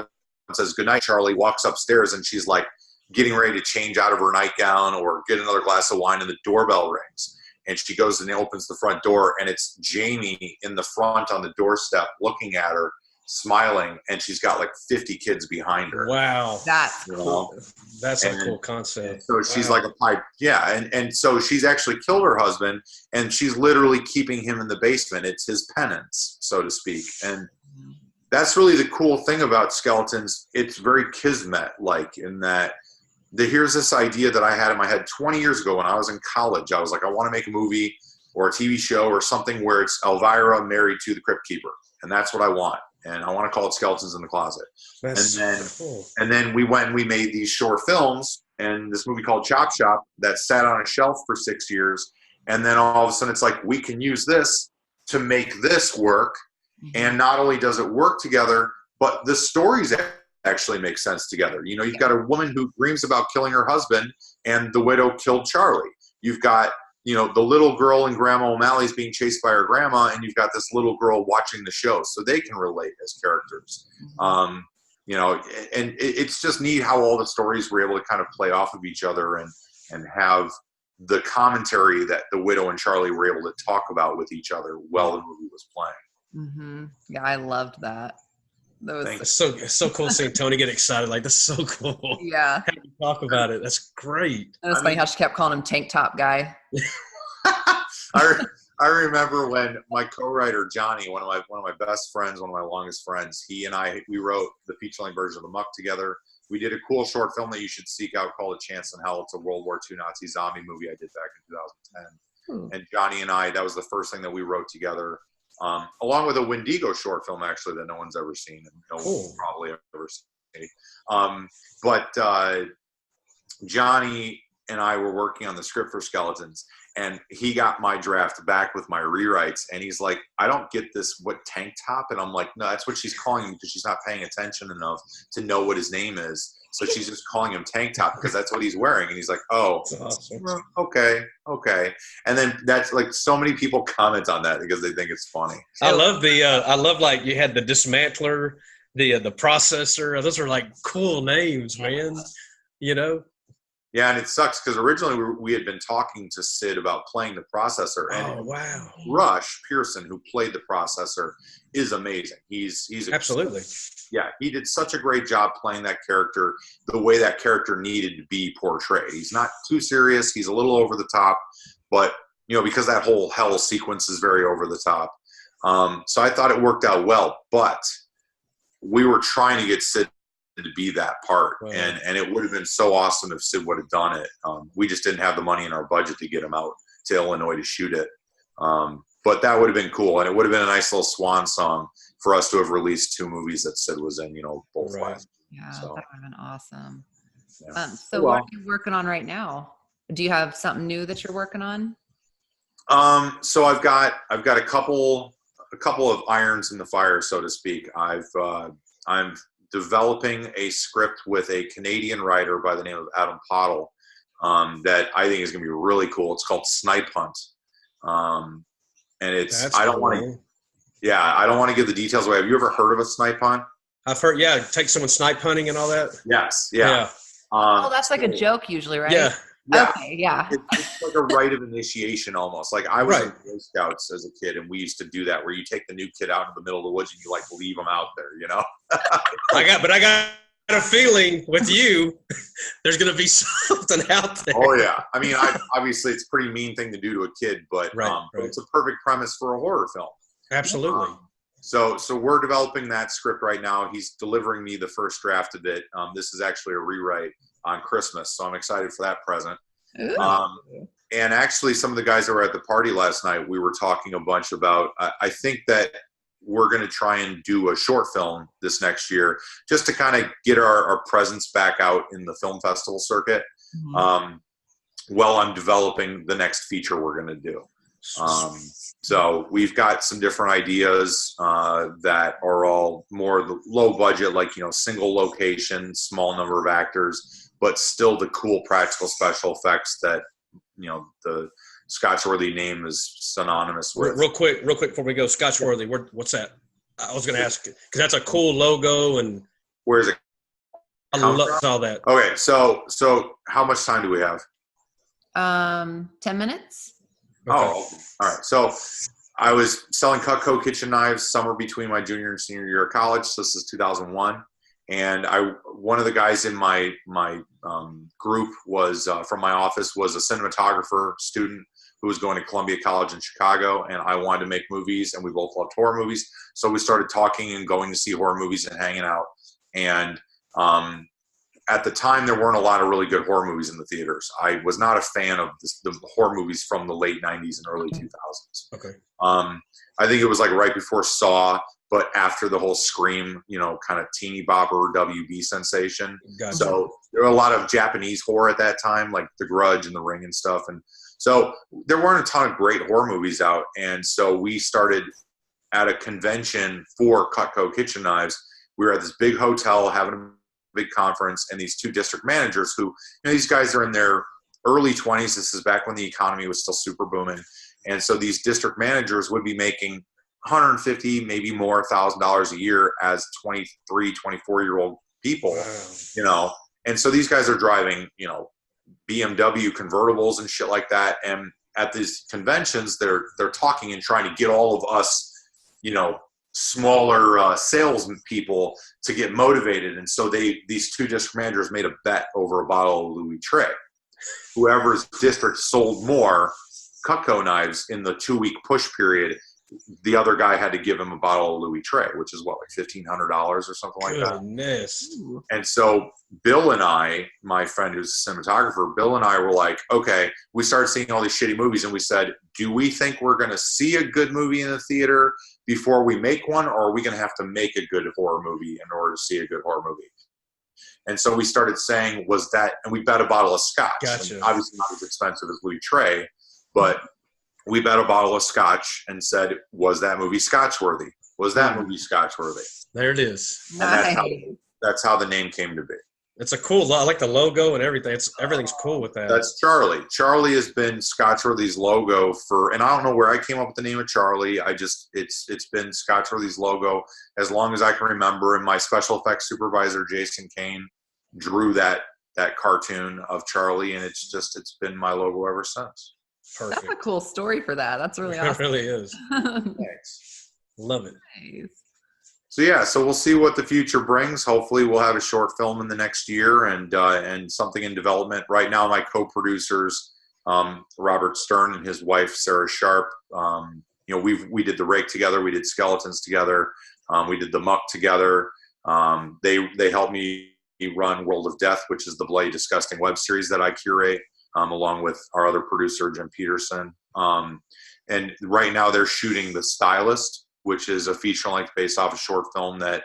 and says, "Good night, Charlie," walks upstairs, and she's like getting ready to change out of her nightgown or get another glass of wine, and the doorbell rings. And she goes and opens the front door, and it's Jamie in the front on the doorstep looking at her, smiling, and she's got like 50 kids behind her. Wow. That's cool. That's a cool concept. So she's like a pipe. Yeah. And so she's actually killed her husband, and she's literally keeping him in the basement. It's his penance, so to speak. And that's really the cool thing about Skeletons. It's very Kismet-like in that here's this idea that I had in my head 20 years ago when I was in college. I was like, I want to make a movie or a TV show or something where it's Elvira married to the Crypt Keeper. And that's what I want. And I want to call it Skeletons in the Closet. And then we went and we made these short films, and this movie called Chop Shop that sat on a shelf for 6 years. And then all of a sudden it's like, we can use this to make this work. And not only does it work together, but the stories actually make sense together. You've got a woman who dreams about killing her husband, and the widow killed Charlie. You've got, the little girl in Grandma O'Malley's being chased by her grandma, and you've got this little girl watching the show, so they can relate as characters. And it's just neat how all the stories were able to kind of play off of each other and have the commentary that the widow and Charlie were able to talk about with each other while the movie was playing. Mm-hmm. Yeah, I loved that. It's so cool seeing Tony get excited. Like, that's so cool. Yeah. Have to talk about it. That's great. And it's funny how she kept calling him Tank Top Guy. I remember when my co-writer Johnny, one of my best friends, one of my longest friends, he and we wrote the feature-length version of The Muck together. We did a cool short film that you should seek out called A Chance in Hell. It's a World War II Nazi zombie movie I did back in 2010. And Johnny and I, that was the first thing that we wrote together. Along with a Wendigo short film, actually, that no one's ever seen, and no one will probably ever see. But Johnny and I were working on the script for Skeletons, and he got my draft back with my rewrites, and he's like, I don't get this, what, tank top? And I'm like, no, that's what she's calling him because she's not paying attention enough to know what his name is. So she's just calling him Tank Top because that's what he's wearing. And he's like, oh, awesome. Okay. And then that's like, so many people comment on that because they think it's funny. I love like you had the dismantler, the processor. Those are like cool names, man. You know. Yeah, and it sucks because originally we had been talking to Sid about playing the processor, and wow, Rush Pearson, who played the processor, is amazing. He's absolutely. Yeah, he did such a great job playing that character the way that character needed to be portrayed. He's not too serious. He's a little over the top, but because that whole hell sequence is very over the top. So I thought it worked out well, but we were trying to get Sid to be that part, wow. and it would have been so awesome if Sid would have done it. We just didn't have the money in our budget to get him out to Illinois to shoot it. But that would have been cool, and it would have been a nice little swan song for us to have released 2 movies that Sid was in, both right. last. Yeah, So, that would have been awesome. Yeah. So what are you working on right now? Do you have something new that you're working on? So I've got a couple of irons in the fire, so to speak. I'm developing a script with a Canadian writer by the name of Adam Pottle that I think is going to be really cool. It's called Snipe Hunt, and it's That's I don't cool. want to give the details away. Have you ever heard of a snipe hunt? I've heard. Yeah, take someone snipe hunting and all that. Yes. Yeah. That's like a joke usually, right? Yeah. Okay, yeah. It's like a rite of initiation almost. Like I was Right. in Boy Scouts as a kid, and we used to do that where you take the new kid out in the middle of the woods and you like leave them out there, I got a feeling with you, there's going to be something out there. Oh yeah. I mean, obviously it's a pretty mean thing to do to a kid, but Right. It's a perfect premise for a horror film. Absolutely. So we're developing that script right now. He's delivering me the first draft of it. This is actually a rewrite on Christmas, so I'm excited for that present. And actually, some of the guys that were at the party last night, we were talking a bunch about, I think that we're going to try and do a short film this next year just to kind of get our presence back out in the film festival circuit while I'm developing the next feature we're going to do. So we've got some different ideas that are all more the low budget, like, single location, small number of actors, but still the cool practical special effects that, the Scotchworthy name is synonymous with. Real quick before we go, Scotchworthy, what's that? I was going to ask, because that's a cool logo, and where's it? I love all that. Okay, so how much time do we have? 10 minutes. Okay. Oh, all right. So I was selling Cutco kitchen knives summer between my junior and senior year of college. So this is 2001. And one of the guys in my group was from my office was a cinematographer student who was going to Columbia College in Chicago, and I wanted to make movies, and we both loved horror movies. So we started talking and going to see horror movies and hanging out. And at the time, there weren't a lot of really good horror movies in the theaters. I was not a fan of the horror movies from the late 90s and early 2000s. Okay. I think it was like right before Saw, but after the whole Scream, kind of teeny bopper WB sensation. Gotcha. So there were a lot of Japanese horror at that time, like The Grudge and The Ring and stuff. And so there weren't a ton of great horror movies out. And so we started at a convention for Cutco kitchen knives. We were at this big hotel having a big conference, and these 2 district managers who, these guys are in their early 20s. This is back when the economy was still super booming. And so these district managers would be making $150, maybe more, $1,000 a year as 23, 24-year-old people, Wow. And so these guys are driving, BMW convertibles and shit like that. And at these conventions, they're talking and trying to get all of us, smaller sales people to get motivated. And so these 2 district managers made a bet over a bottle of Louis Trey. Whoever's district sold more Cutco knives in the 2-week push period, the other guy had to give him a bottle of Louis Trey, which is what, like $1,500 or something like that. Goodness. And so Bill and I, my friend who's a cinematographer, Bill and I were like, okay, we started seeing all these shitty movies, and we said, do we think we're going to see a good movie in the theater before we make one, or are we going to have to make a good horror movie in order to see a good horror movie? And so we started saying, and we bet a bottle of scotch. Gotcha. Obviously not as expensive as Louis Trey, but we bet a bottle of scotch and said, was that movie Scotchworthy? Was that movie Scotchworthy? There it is. Nice. And that's how the name came to be. It's a cool. I like the logo and everything. Everything's cool with that. That's Charlie. Charlie has been Scotchworthy's logo and I don't know where I came up with the name of Charlie. It's been Scotchworthy's logo as long as I can remember. And my special effects supervisor, Jason Kane, drew that cartoon of Charlie, and it's been my logo ever since. Perfect. That's a cool story for that. That's really awesome. It really is. Thanks. Love it. Nice. So we'll see what the future brings. Hopefully we'll have a short film in the next year and something in development. Right now, my co-producers, Robert Stern and his wife, Sarah Sharp, we did the Rake together. We did Skeletons together. We did the Muck together. They helped me run World of Death, which is the Bloody Disgusting web series that I curate, along with our other producer, Jim Peterson. And right now they're shooting The Stylist, which is a feature length based off a short film that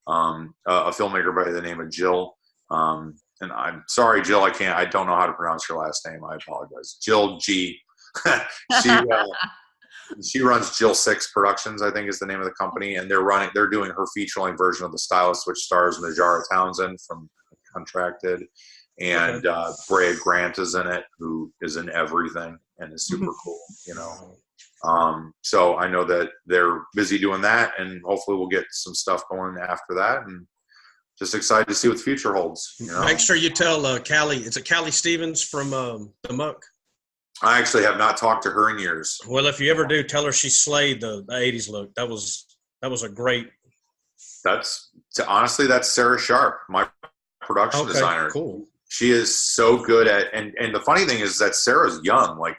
a filmmaker by the name of Jill. And I'm sorry, Jill, I don't know how to pronounce your last name. I apologize. Jill G. She runs Jill 6 Productions, I think is the name of the company. And they're doing her feature length version of The Stylist, which stars Najara Townsend from Contracted. And Brea Grant is in it, who is in everything and is super cool, So I know that they're busy doing that, and hopefully we'll get some stuff going after that, and just excited to see what the future holds. Make sure you tell Callie. Is it Callie Stevens from the Muck? I actually have not talked to her in years. Well, if you ever do, tell her she slayed the 80s look. That was a great. Honestly, that's Sarah Sharp, my production designer. Cool. She is so good at, and the funny thing is that Sarah's young. Like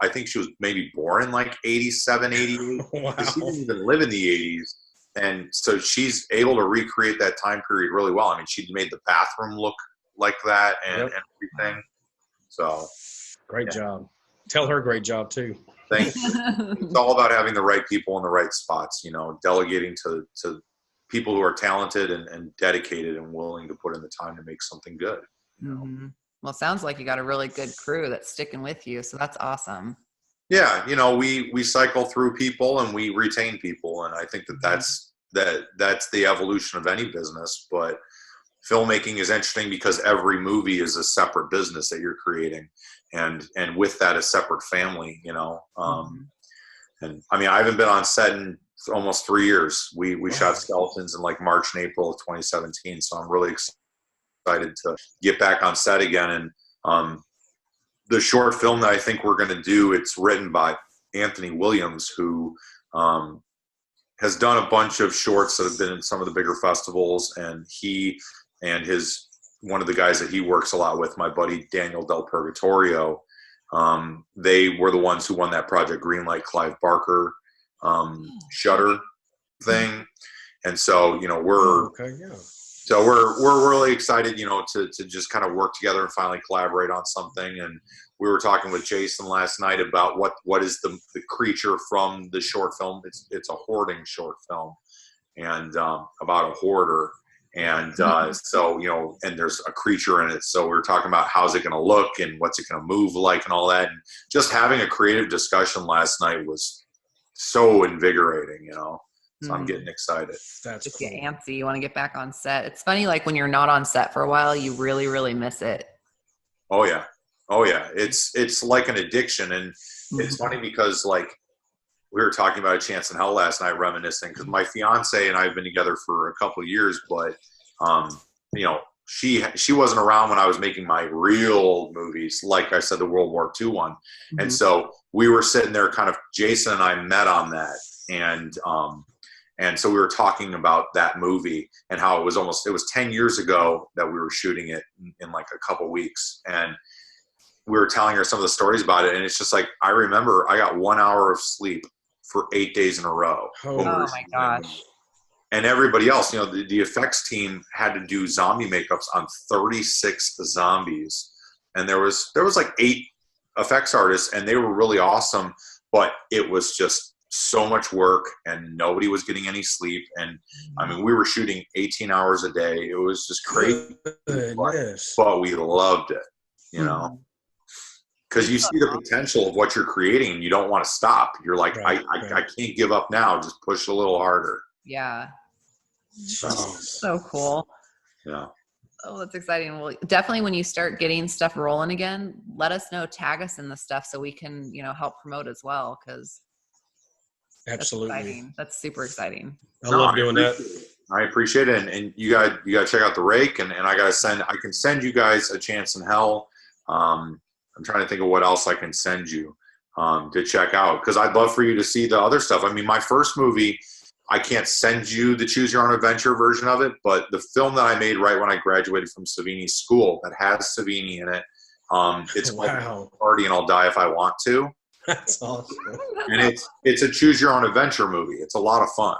I think she was maybe born in like 87, 88. Wow. She didn't even live in the 80s. And so she's able to recreate that time period really well. I mean, she made the bathroom look like that and everything. So. Great job. Tell her great job too. Thank you. It's all about having the right people in the right spots, delegating to people who are talented and dedicated and willing to put in the time to make something good. Mm-hmm. Well, it sounds like you got a really good crew that's sticking with you. So that's awesome. Yeah. We cycle through people and we retain people. And I think that's the evolution of any business, but filmmaking is interesting because every movie is a separate business that you're creating. And with that, a separate family, And I mean, I haven't been on set in almost 3 years. We shot Skeletons in like March and April of 2017. So I'm really excited to get back on set again. And the short film that I think we're going to do, it's written by Anthony Williams, who has done a bunch of shorts that have been in some of the bigger festivals. And he and one of the guys that he works a lot with, my buddy Daniel Del Purgatorio, they were the ones who won that Project Greenlight Clive Barker Shutter thing. And so, so we're really excited, to just kind of work together and finally collaborate on something. And we were talking with Jason last night about what is the creature from the short film. It's a hoarding short film, and about a hoarder. And so, and there's a creature in it. So we were talking about how's it going to look and what's it going to move like and all that. And just having a creative discussion last night was so invigorating, So I'm getting excited. That's just cool. Get antsy. You want to get back on set. It's funny, like when you're not on set for a while, you really, really miss it. Oh yeah. It's like an addiction. And it's funny because like we were talking about A Chance in Hell last night, reminiscing, because my fiance and I have been together for a couple of years, but she wasn't around when I was making my real movies, like I said, the World War II one. Mm-hmm. And so we were sitting there kind of, Jason and I met on that. And so we were talking about that movie and how it was 10 years ago that we were shooting it in like a couple weeks. And we were telling her some of the stories about it. And it's just like, I remember I got 1 hour of sleep for 8 days in a row. Oh my gosh. And everybody else, the effects team had to do zombie makeups on 36 zombies. And there was like 8 effects artists, and they were really awesome, but it was just so much work and nobody was getting any sleep. And I mean, we were shooting 18 hours a day. It was just crazy, but we loved it, because you see the potential of what you're creating and you don't want to stop. You're like, I can't give up now. Just push a little harder. Yeah. So cool. Yeah. Oh, that's exciting. Well, definitely when you start getting stuff rolling again, let us know, tag us in the stuff so we can, help promote as well. Cause Absolutely. that's exciting. That's super exciting. I love doing that. I appreciate it. And you got to check out the Rake, and I can send you guys A Chance in Hell. I'm trying to think of what else I can send you to check out, because I'd love for you to see the other stuff. I mean, my first movie, I can't send you the Choose Your Own Adventure version of it, but the film that I made right when I graduated from Savini School that has Savini in it, it's called Party and I'll Die If I Want To. That's awesome. And it's a Choose Your Own Adventure movie. It's a lot of fun.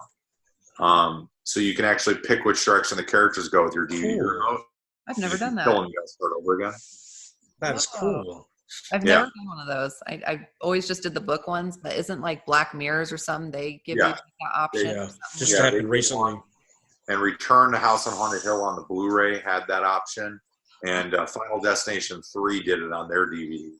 So you can actually pick which direction the characters go with your DVD remote. I've never done that. Kill and you guys start over again. That's cool. I've never done one of those. I always just did the book ones, but isn't like Black Mirrors or something? They give you that option. Yeah, just happened recently. And Return to House on Haunted Hill on the Blu-ray had that option, and Final Destination 3 did it on their DVD.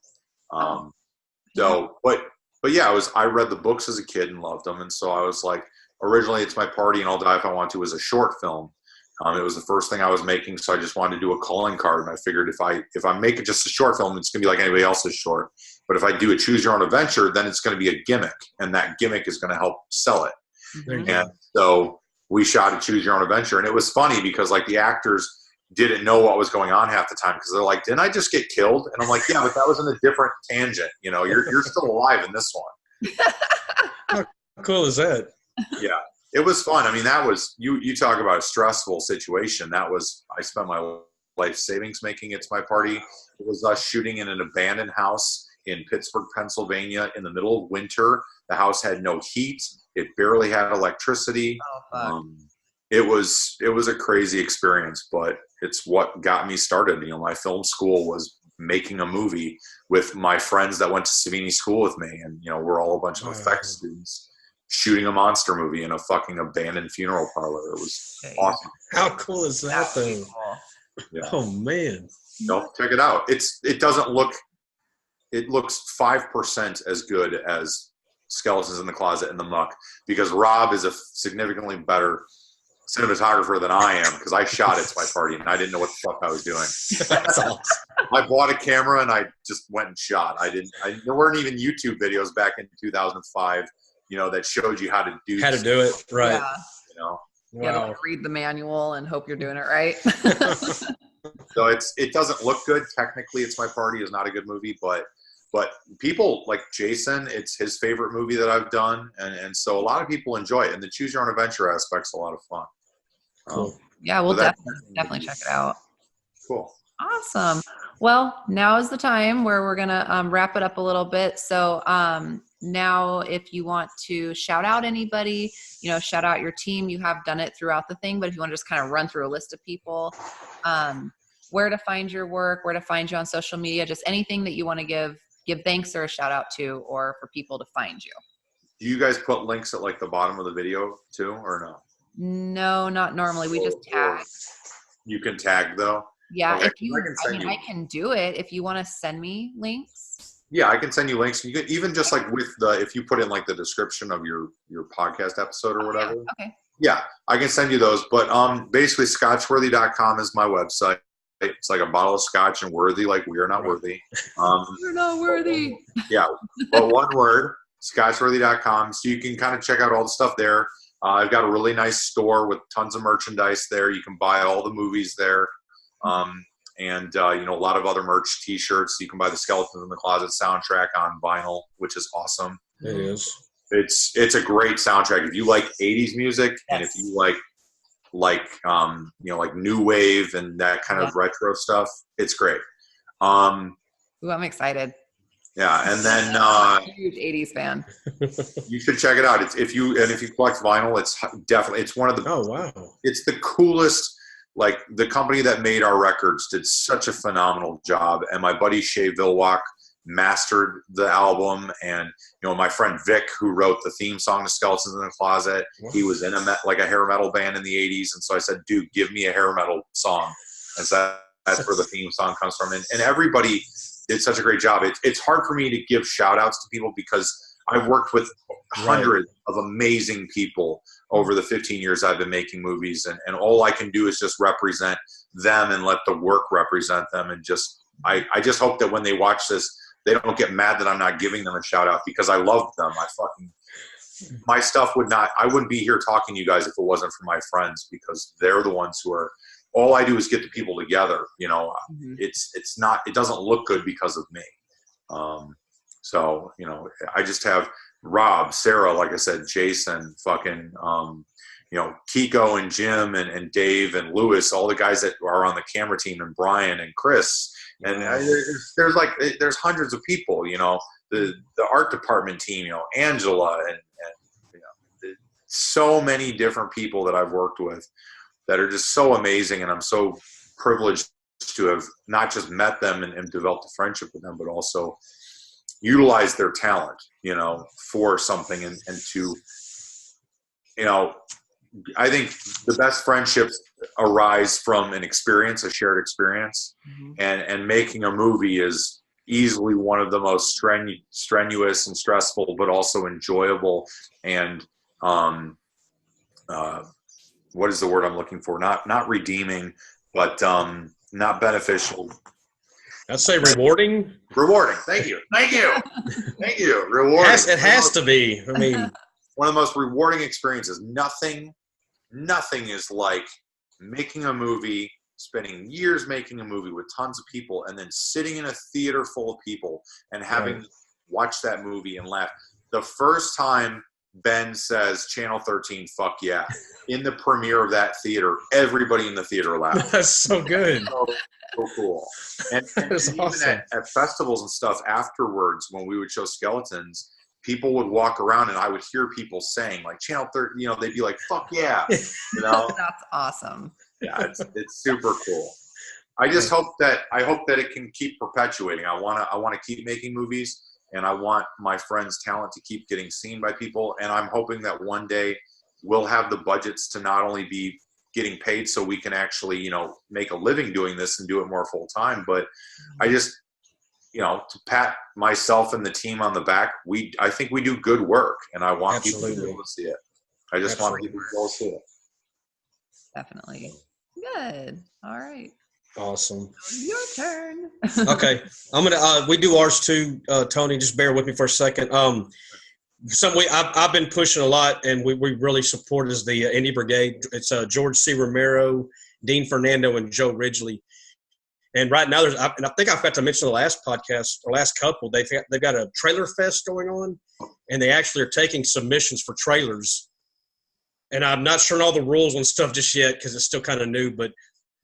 But yeah, I read the books as a kid and loved them, and so I was like, originally It's My Party and I'll Die If I Want To was a short film. It was the first thing I was making, so I just wanted to do a calling card, and I figured if I make it just a short film, it's going to be like anybody else's short. But if I do a Choose Your Own Adventure, then it's going to be a gimmick, and that gimmick is going to help sell it. Mm-hmm. And so we shot a Choose Your Own Adventure, and it was funny because like the actors didn't know what was going on half the time, because they're like, "Didn't I just get killed?" And I'm like, "Yeah, but that was in a different tangent. You're still alive in this one." How cool is that? Yeah. It was fun. I mean, that was, you talk about a stressful situation. I spent my life savings making It's My Party. It was us shooting in an abandoned house in Pittsburgh, Pennsylvania in the middle of winter. The house had no heat. It barely had electricity. Oh, It was a crazy experience, but it's what got me started. My film school was making a movie with my friends that went to Savini School with me. And, we're all a bunch of effects students shooting a monster movie in a fucking abandoned funeral parlor. It was awesome. How cool is that thing? Yeah. Oh man. No, check it out. It looks 5% as good as Skeletons in the Closet and The Muck, because Rob is a significantly better cinematographer than I am, because I shot It's My Party and I didn't know what the fuck I was doing. That's awesome. I bought a camera and I just went and shot. There weren't even YouTube videos back in 2005 that showed you how to do it, right? Yeah. You have to read the manual and hope you're doing it right. So it doesn't look good. Technically, It's My Party is not a good movie, but people like Jason, it's his favorite movie that I've done, and so a lot of people enjoy it. And the Choose Your Own Adventure aspect's a lot of fun. Cool. Yeah, we'll definitely check it out. Cool. Awesome. Well, now is the time where we're gonna wrap it up a little bit. So now if you want to shout out anybody, shout out your team, you have done it throughout the thing, but if you want to just kind of run through a list of people, where to find your work, where to find you on social media, just anything that you want to give thanks or a shout out to, or for people to find you. Do you guys put links at like the bottom of the video too, or no? No, not normally. We just tag. You can tag though? Yeah, okay. I can do it if you want to send me links. Yeah, I can send you links. You can even just like if you put in like the description of your podcast episode or whatever. Yeah. Okay. Yeah, I can send you those. But basically Scotchworthy.com is my website. It's like a bottle of scotch and worthy, like we are not worthy. We're not worthy. Yeah, but one word, Scotchworthy.com. So you can kind of check out all the stuff there. I've got a really nice store with tons of merchandise there. You can buy all the movies there. And a lot of other merch, T-shirts. You can buy the Skeletons in the Closet soundtrack on vinyl, which is awesome. It is. It's a great soundtrack. If you like 80s music, yes, and if you like new wave and that kind of retro stuff, it's great. Ooh, I'm excited. Yeah, and then I'm a huge 80s fan. You should check it out. If you collect vinyl, it's one of the it's the coolest. Like, the company that made our records did such a phenomenal job, and my buddy Shay Vilwalk mastered the album, and my friend Vic, who wrote the theme song to Skeletons in the Closet, he was in a hair metal band in the 80s, and so I said, dude, give me a hair metal song, and so that's where the theme song comes from, and everybody did such a great job. It's hard for me to give shout outs to people because I've worked with hundreds of amazing people over the 15 years I've been making movies, and all I can do is just represent them and let the work represent them. And just I just hope that when they watch this, they don't get mad that I'm not giving them a shout out, because I love them. My stuff I wouldn't be here talking to you guys if it wasn't for my friends, because they're the ones who are, all I do is get the people together. It doesn't look good because of me. So, I just have Rob, Sarah, like I said, Jason, fucking, Kiko and Jim and Dave and Lewis, all the guys that are on the camera team, and Brian and Chris. And there's hundreds of people, the art department team, Angela and so many different people that I've worked with that are just so amazing. And I'm so privileged to have not just met them and developed a friendship with them, but also utilize their talent, for something and to, I think the best friendships arise from an experience, a shared experience, and making a movie is easily one of the most strenuous and stressful, but also enjoyable and, what is the word I'm looking for? Not redeeming, but not beneficial. I'd say rewarding. Rewarding. Thank you. Rewarding. It has to be. I mean, one of the most rewarding experiences. Nothing is like making a movie, spending years making a movie with tons of people, and then sitting in a theater full of people and having to watch that movie and laugh. The first time Ben says Channel 13, fuck yeah, in the premiere of that theater, everybody in the theater laughed. That's so good. So cool. And even awesome. At festivals and stuff afterwards, when we would show Skeletons, people would walk around and I would hear people saying, like, Channel 13, they'd be like, fuck yeah. That's awesome. Yeah, it's super cool. I just hope that it can keep perpetuating. I want to keep making movies, and I want my friends' talent to keep getting seen by people. And I'm hoping that one day we'll have the budgets to not only be getting paid so we can actually, make a living doing this and do it more full time. But I just, to pat myself and the team on the back, I think we do good work, and I want people to be able to see it. I just want people to be able to see it. Definitely. Good. All right. Awesome. Your turn. Okay. I'm gonna we do ours too, Tony. Just bear with me for a second. I've been pushing a lot, and we really support is the Indie Brigade. It's George C. Romero, Dean Fernando, and Joe Ridgely. And right now, and I think I forgot to mention the last podcast or last couple. They've got a trailer fest going on, and they actually are taking submissions for trailers. And I'm not sure on all the rules and stuff just yet because it's still kind of new, but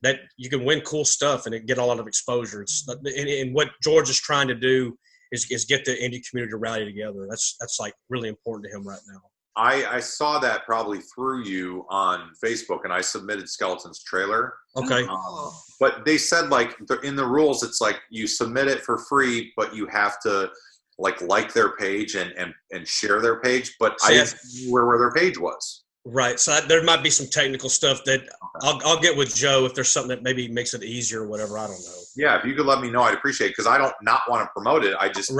that you can win cool stuff and get a lot of exposure. And what George is trying to do is get the indie community to rally together. That's like really important to him right now. I saw that probably through you on Facebook, and I submitted Skeleton's trailer. Okay. But they said, like, in the rules, it's like you submit it for free, but you have to like their page and share their page. But I didn't know where their page was. Right. So there might be some technical stuff that I'll get with Joe if there's something that maybe makes it easier or whatever. I don't know. Yeah, if you could let me know, I'd appreciate it, because I don't not want to promote it. I just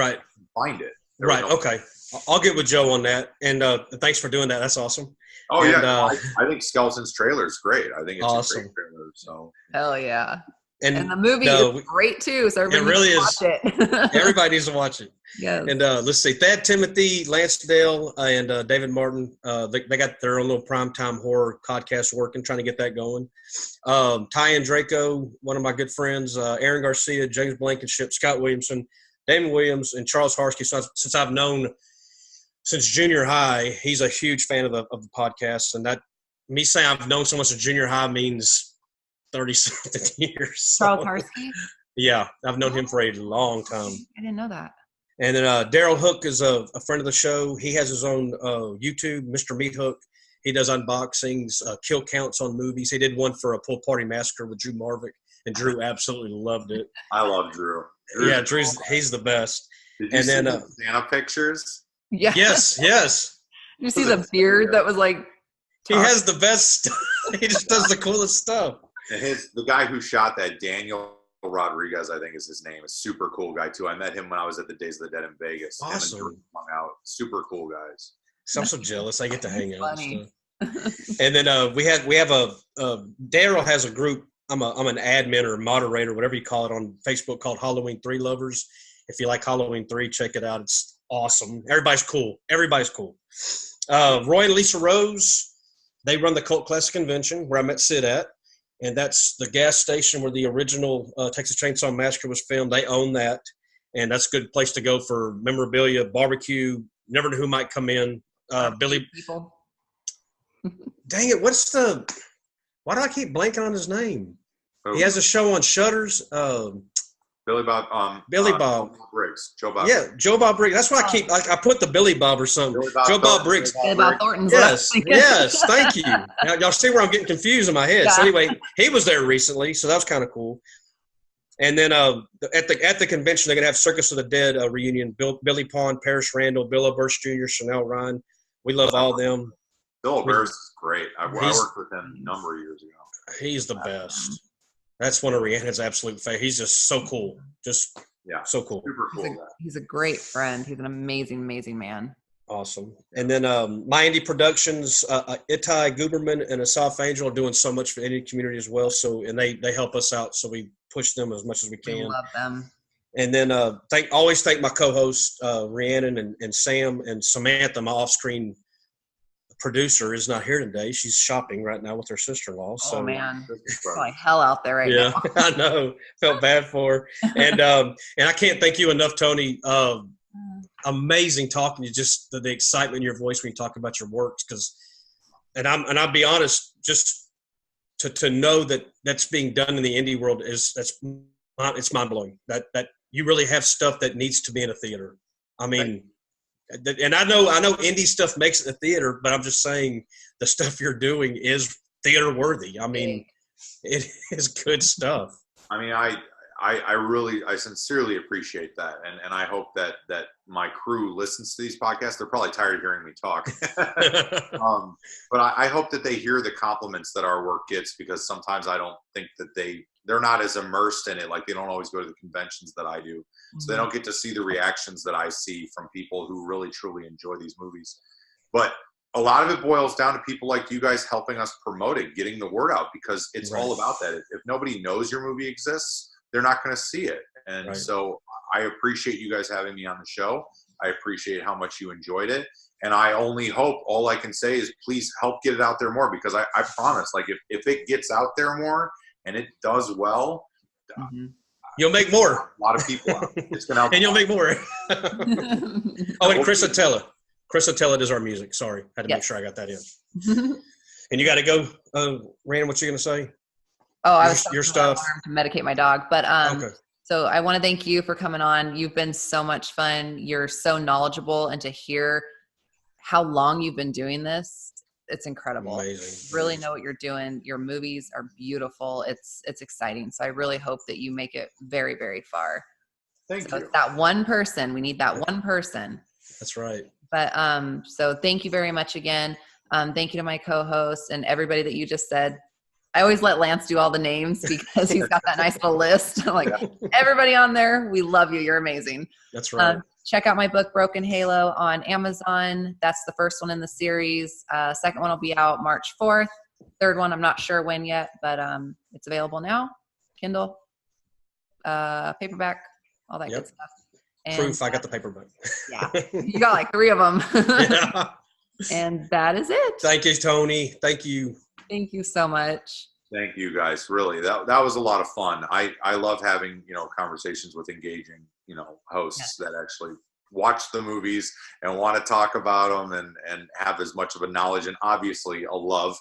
find it. Okay. I'll get with Joe on that. And thanks for doing that. That's awesome. Oh, and, I think Skeleton's trailer is great. I think it's awesome. A great trailer. So. Hell yeah. And the movie is great too. So everybody needs to watch it. Everybody needs to watch it. Yes. And let's see, Thad Timothy, Lance Dale, and David Martin. They got their own little primetime horror podcast working, trying to get that going. Ty and Draco, one of my good friends, Aaron Garcia, James Blankenship, Scott Williamson, Damon Williams, and Charles Harsky. So since I've known since junior high, he's a huge fan of the podcast. And that me saying I've known someone since junior high means 30-something years. So. Charles Harsky? Yeah, I've known him for a long time. I didn't know that. And then Daryl Hook is a friend of the show. He has his own YouTube, Mr. Meat Hook. He does unboxings, kill counts on movies. He did one for a Pool Party Massacre with Drew Marvick, and Drew absolutely loved it. I love Drew. He's the best. Did you see the Santa pictures? Yeah. Yes. Did you see the beard that was like? He has the best. He just does the coolest stuff. And the guy who shot that, Daniel Rodriguez, I think is his name. A super cool guy too. I met him when I was at the Days of the Dead in Vegas. Awesome. Him and Jordan hung out. Super cool guys. So I'm so jealous. I get to hang out Funny. and stuff. And then we have a Daryl has a group. I'm an admin or moderator, whatever you call it, on Facebook called Halloween 3 Lovers. If you like Halloween 3, check it out. It's awesome. Everybody's cool. Roy and Lisa Rose, they run the Cult Classic Convention where I met Sid at. And that's the gas station where the original Texas Chainsaw Massacre was filmed. They own that. And that's a good place to go for memorabilia, barbecue, never know who might come in. Billy. People. Dang it, why do I keep blanking on his name? He has a show on Shutters. Billy Bob. Briggs. Joe Bob. Yeah, Joe Bob Briggs. That's why I put the Billy Bob or something. Joe Bob Briggs. Billy Bob Thornton's Yes, thank you. Now, y'all see where I'm getting confused in my head. Yeah. So anyway, he was there recently, so that was kind of cool. And then at the convention, they're going to have Circus of the Dead reunion. Billy Pond, Parrish Randall, Bill O'Burst Jr., Chanel Ryan. We love all them. Bill O'Burst is great. I worked with him a number of years ago. He's the best. That's one of Rihanna's absolute favorites. He's just so cool. So cool. Super cool. He's a great friend. He's an amazing, amazing man. Awesome. And then My Indie Productions, Itai Guberman and Asaf Angel are doing so much for the Indian community as well. So, and they help us out. So we push them as much as we can. We love them. And then always thank my co-hosts, Rhiannon and Sam and Samantha, my off-screen producer, is not here today. She's shopping right now with her sister-in-law. So, oh man, it's probably hell out there right now. Yeah, I know. Felt bad for her. And I can't thank you enough, Tony. Amazing talking to you. Just the excitement in your voice when you talk about your works. And I'll be honest, just to know that that's being done in the indie world it's mind blowing. That you really have stuff that needs to be in a theater. I mean. And I know indie stuff makes it a theater, but I'm just saying the stuff you're doing is theater worthy. I mean, it is good stuff. I mean, I sincerely appreciate that. And I hope that my crew listens to these podcasts. They're probably tired of hearing me talk. But I hope that they hear the compliments that our work gets, because sometimes I don't think that they're not as immersed in it. Like, they don't always go to the conventions that I do. So they don't get to see the reactions that I see from people who really, truly enjoy these movies. But a lot of it boils down to people like you guys helping us promote it, getting the word out, because it's all about that. If nobody knows your movie exists, they're not going to see it. And so I appreciate you guys having me on the show. I appreciate how much you enjoyed it. And I only hope, all I can say is please help get it out there more, because I promise, like, if it gets out there more and it does well, you'll make more. A lot of people out. It's going to help. And you'll make more. Oh, and Chris Attella. Chris Attella does our music. Sorry. Had to make sure I got that in. And you got to go, Rand, what you going to say? Oh, I was your stuff to medicate my dog. But so I want to thank you for coming on. You've been so much fun. You're so knowledgeable, and to hear how long you've been doing this, it's incredible. Amazing. You really know what you're doing. Your movies are beautiful. It's exciting. So I really hope that you make it very, very far. Thank you. It's that one person. We need that one person. That's right. But so thank you very much again. Thank you to my co-hosts and everybody that you just said. I always let Lance do all the names because he's got that nice little list. I'm like, everybody on there, we love you. You're amazing. That's right. Check out my book, Broken Halo, on Amazon. That's the first one in the series. Second one will be out March 4th. Third one, I'm not sure when yet, but it's available now. Kindle, paperback, all that good stuff. And, proof, I got the paperback. Yeah, you got like 3 of them. Yeah. And that is it. Thank you, Tony. Thank you. Thank you so much. Thank you, guys. Really, that was a lot of fun. I love having conversations with engaging hosts that actually watch the movies and want to talk about them and have as much of a knowledge and obviously a love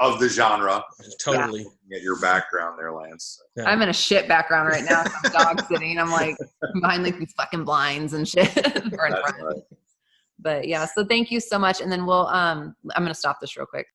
of the genre. Totally. Get your background there, Lance. Yeah. I'm in a shit background right now. I'm dog sitting. I'm like behind like these fucking blinds and shit. Right. But yeah, so thank you so much. And then we'll I'm gonna stop this real quick.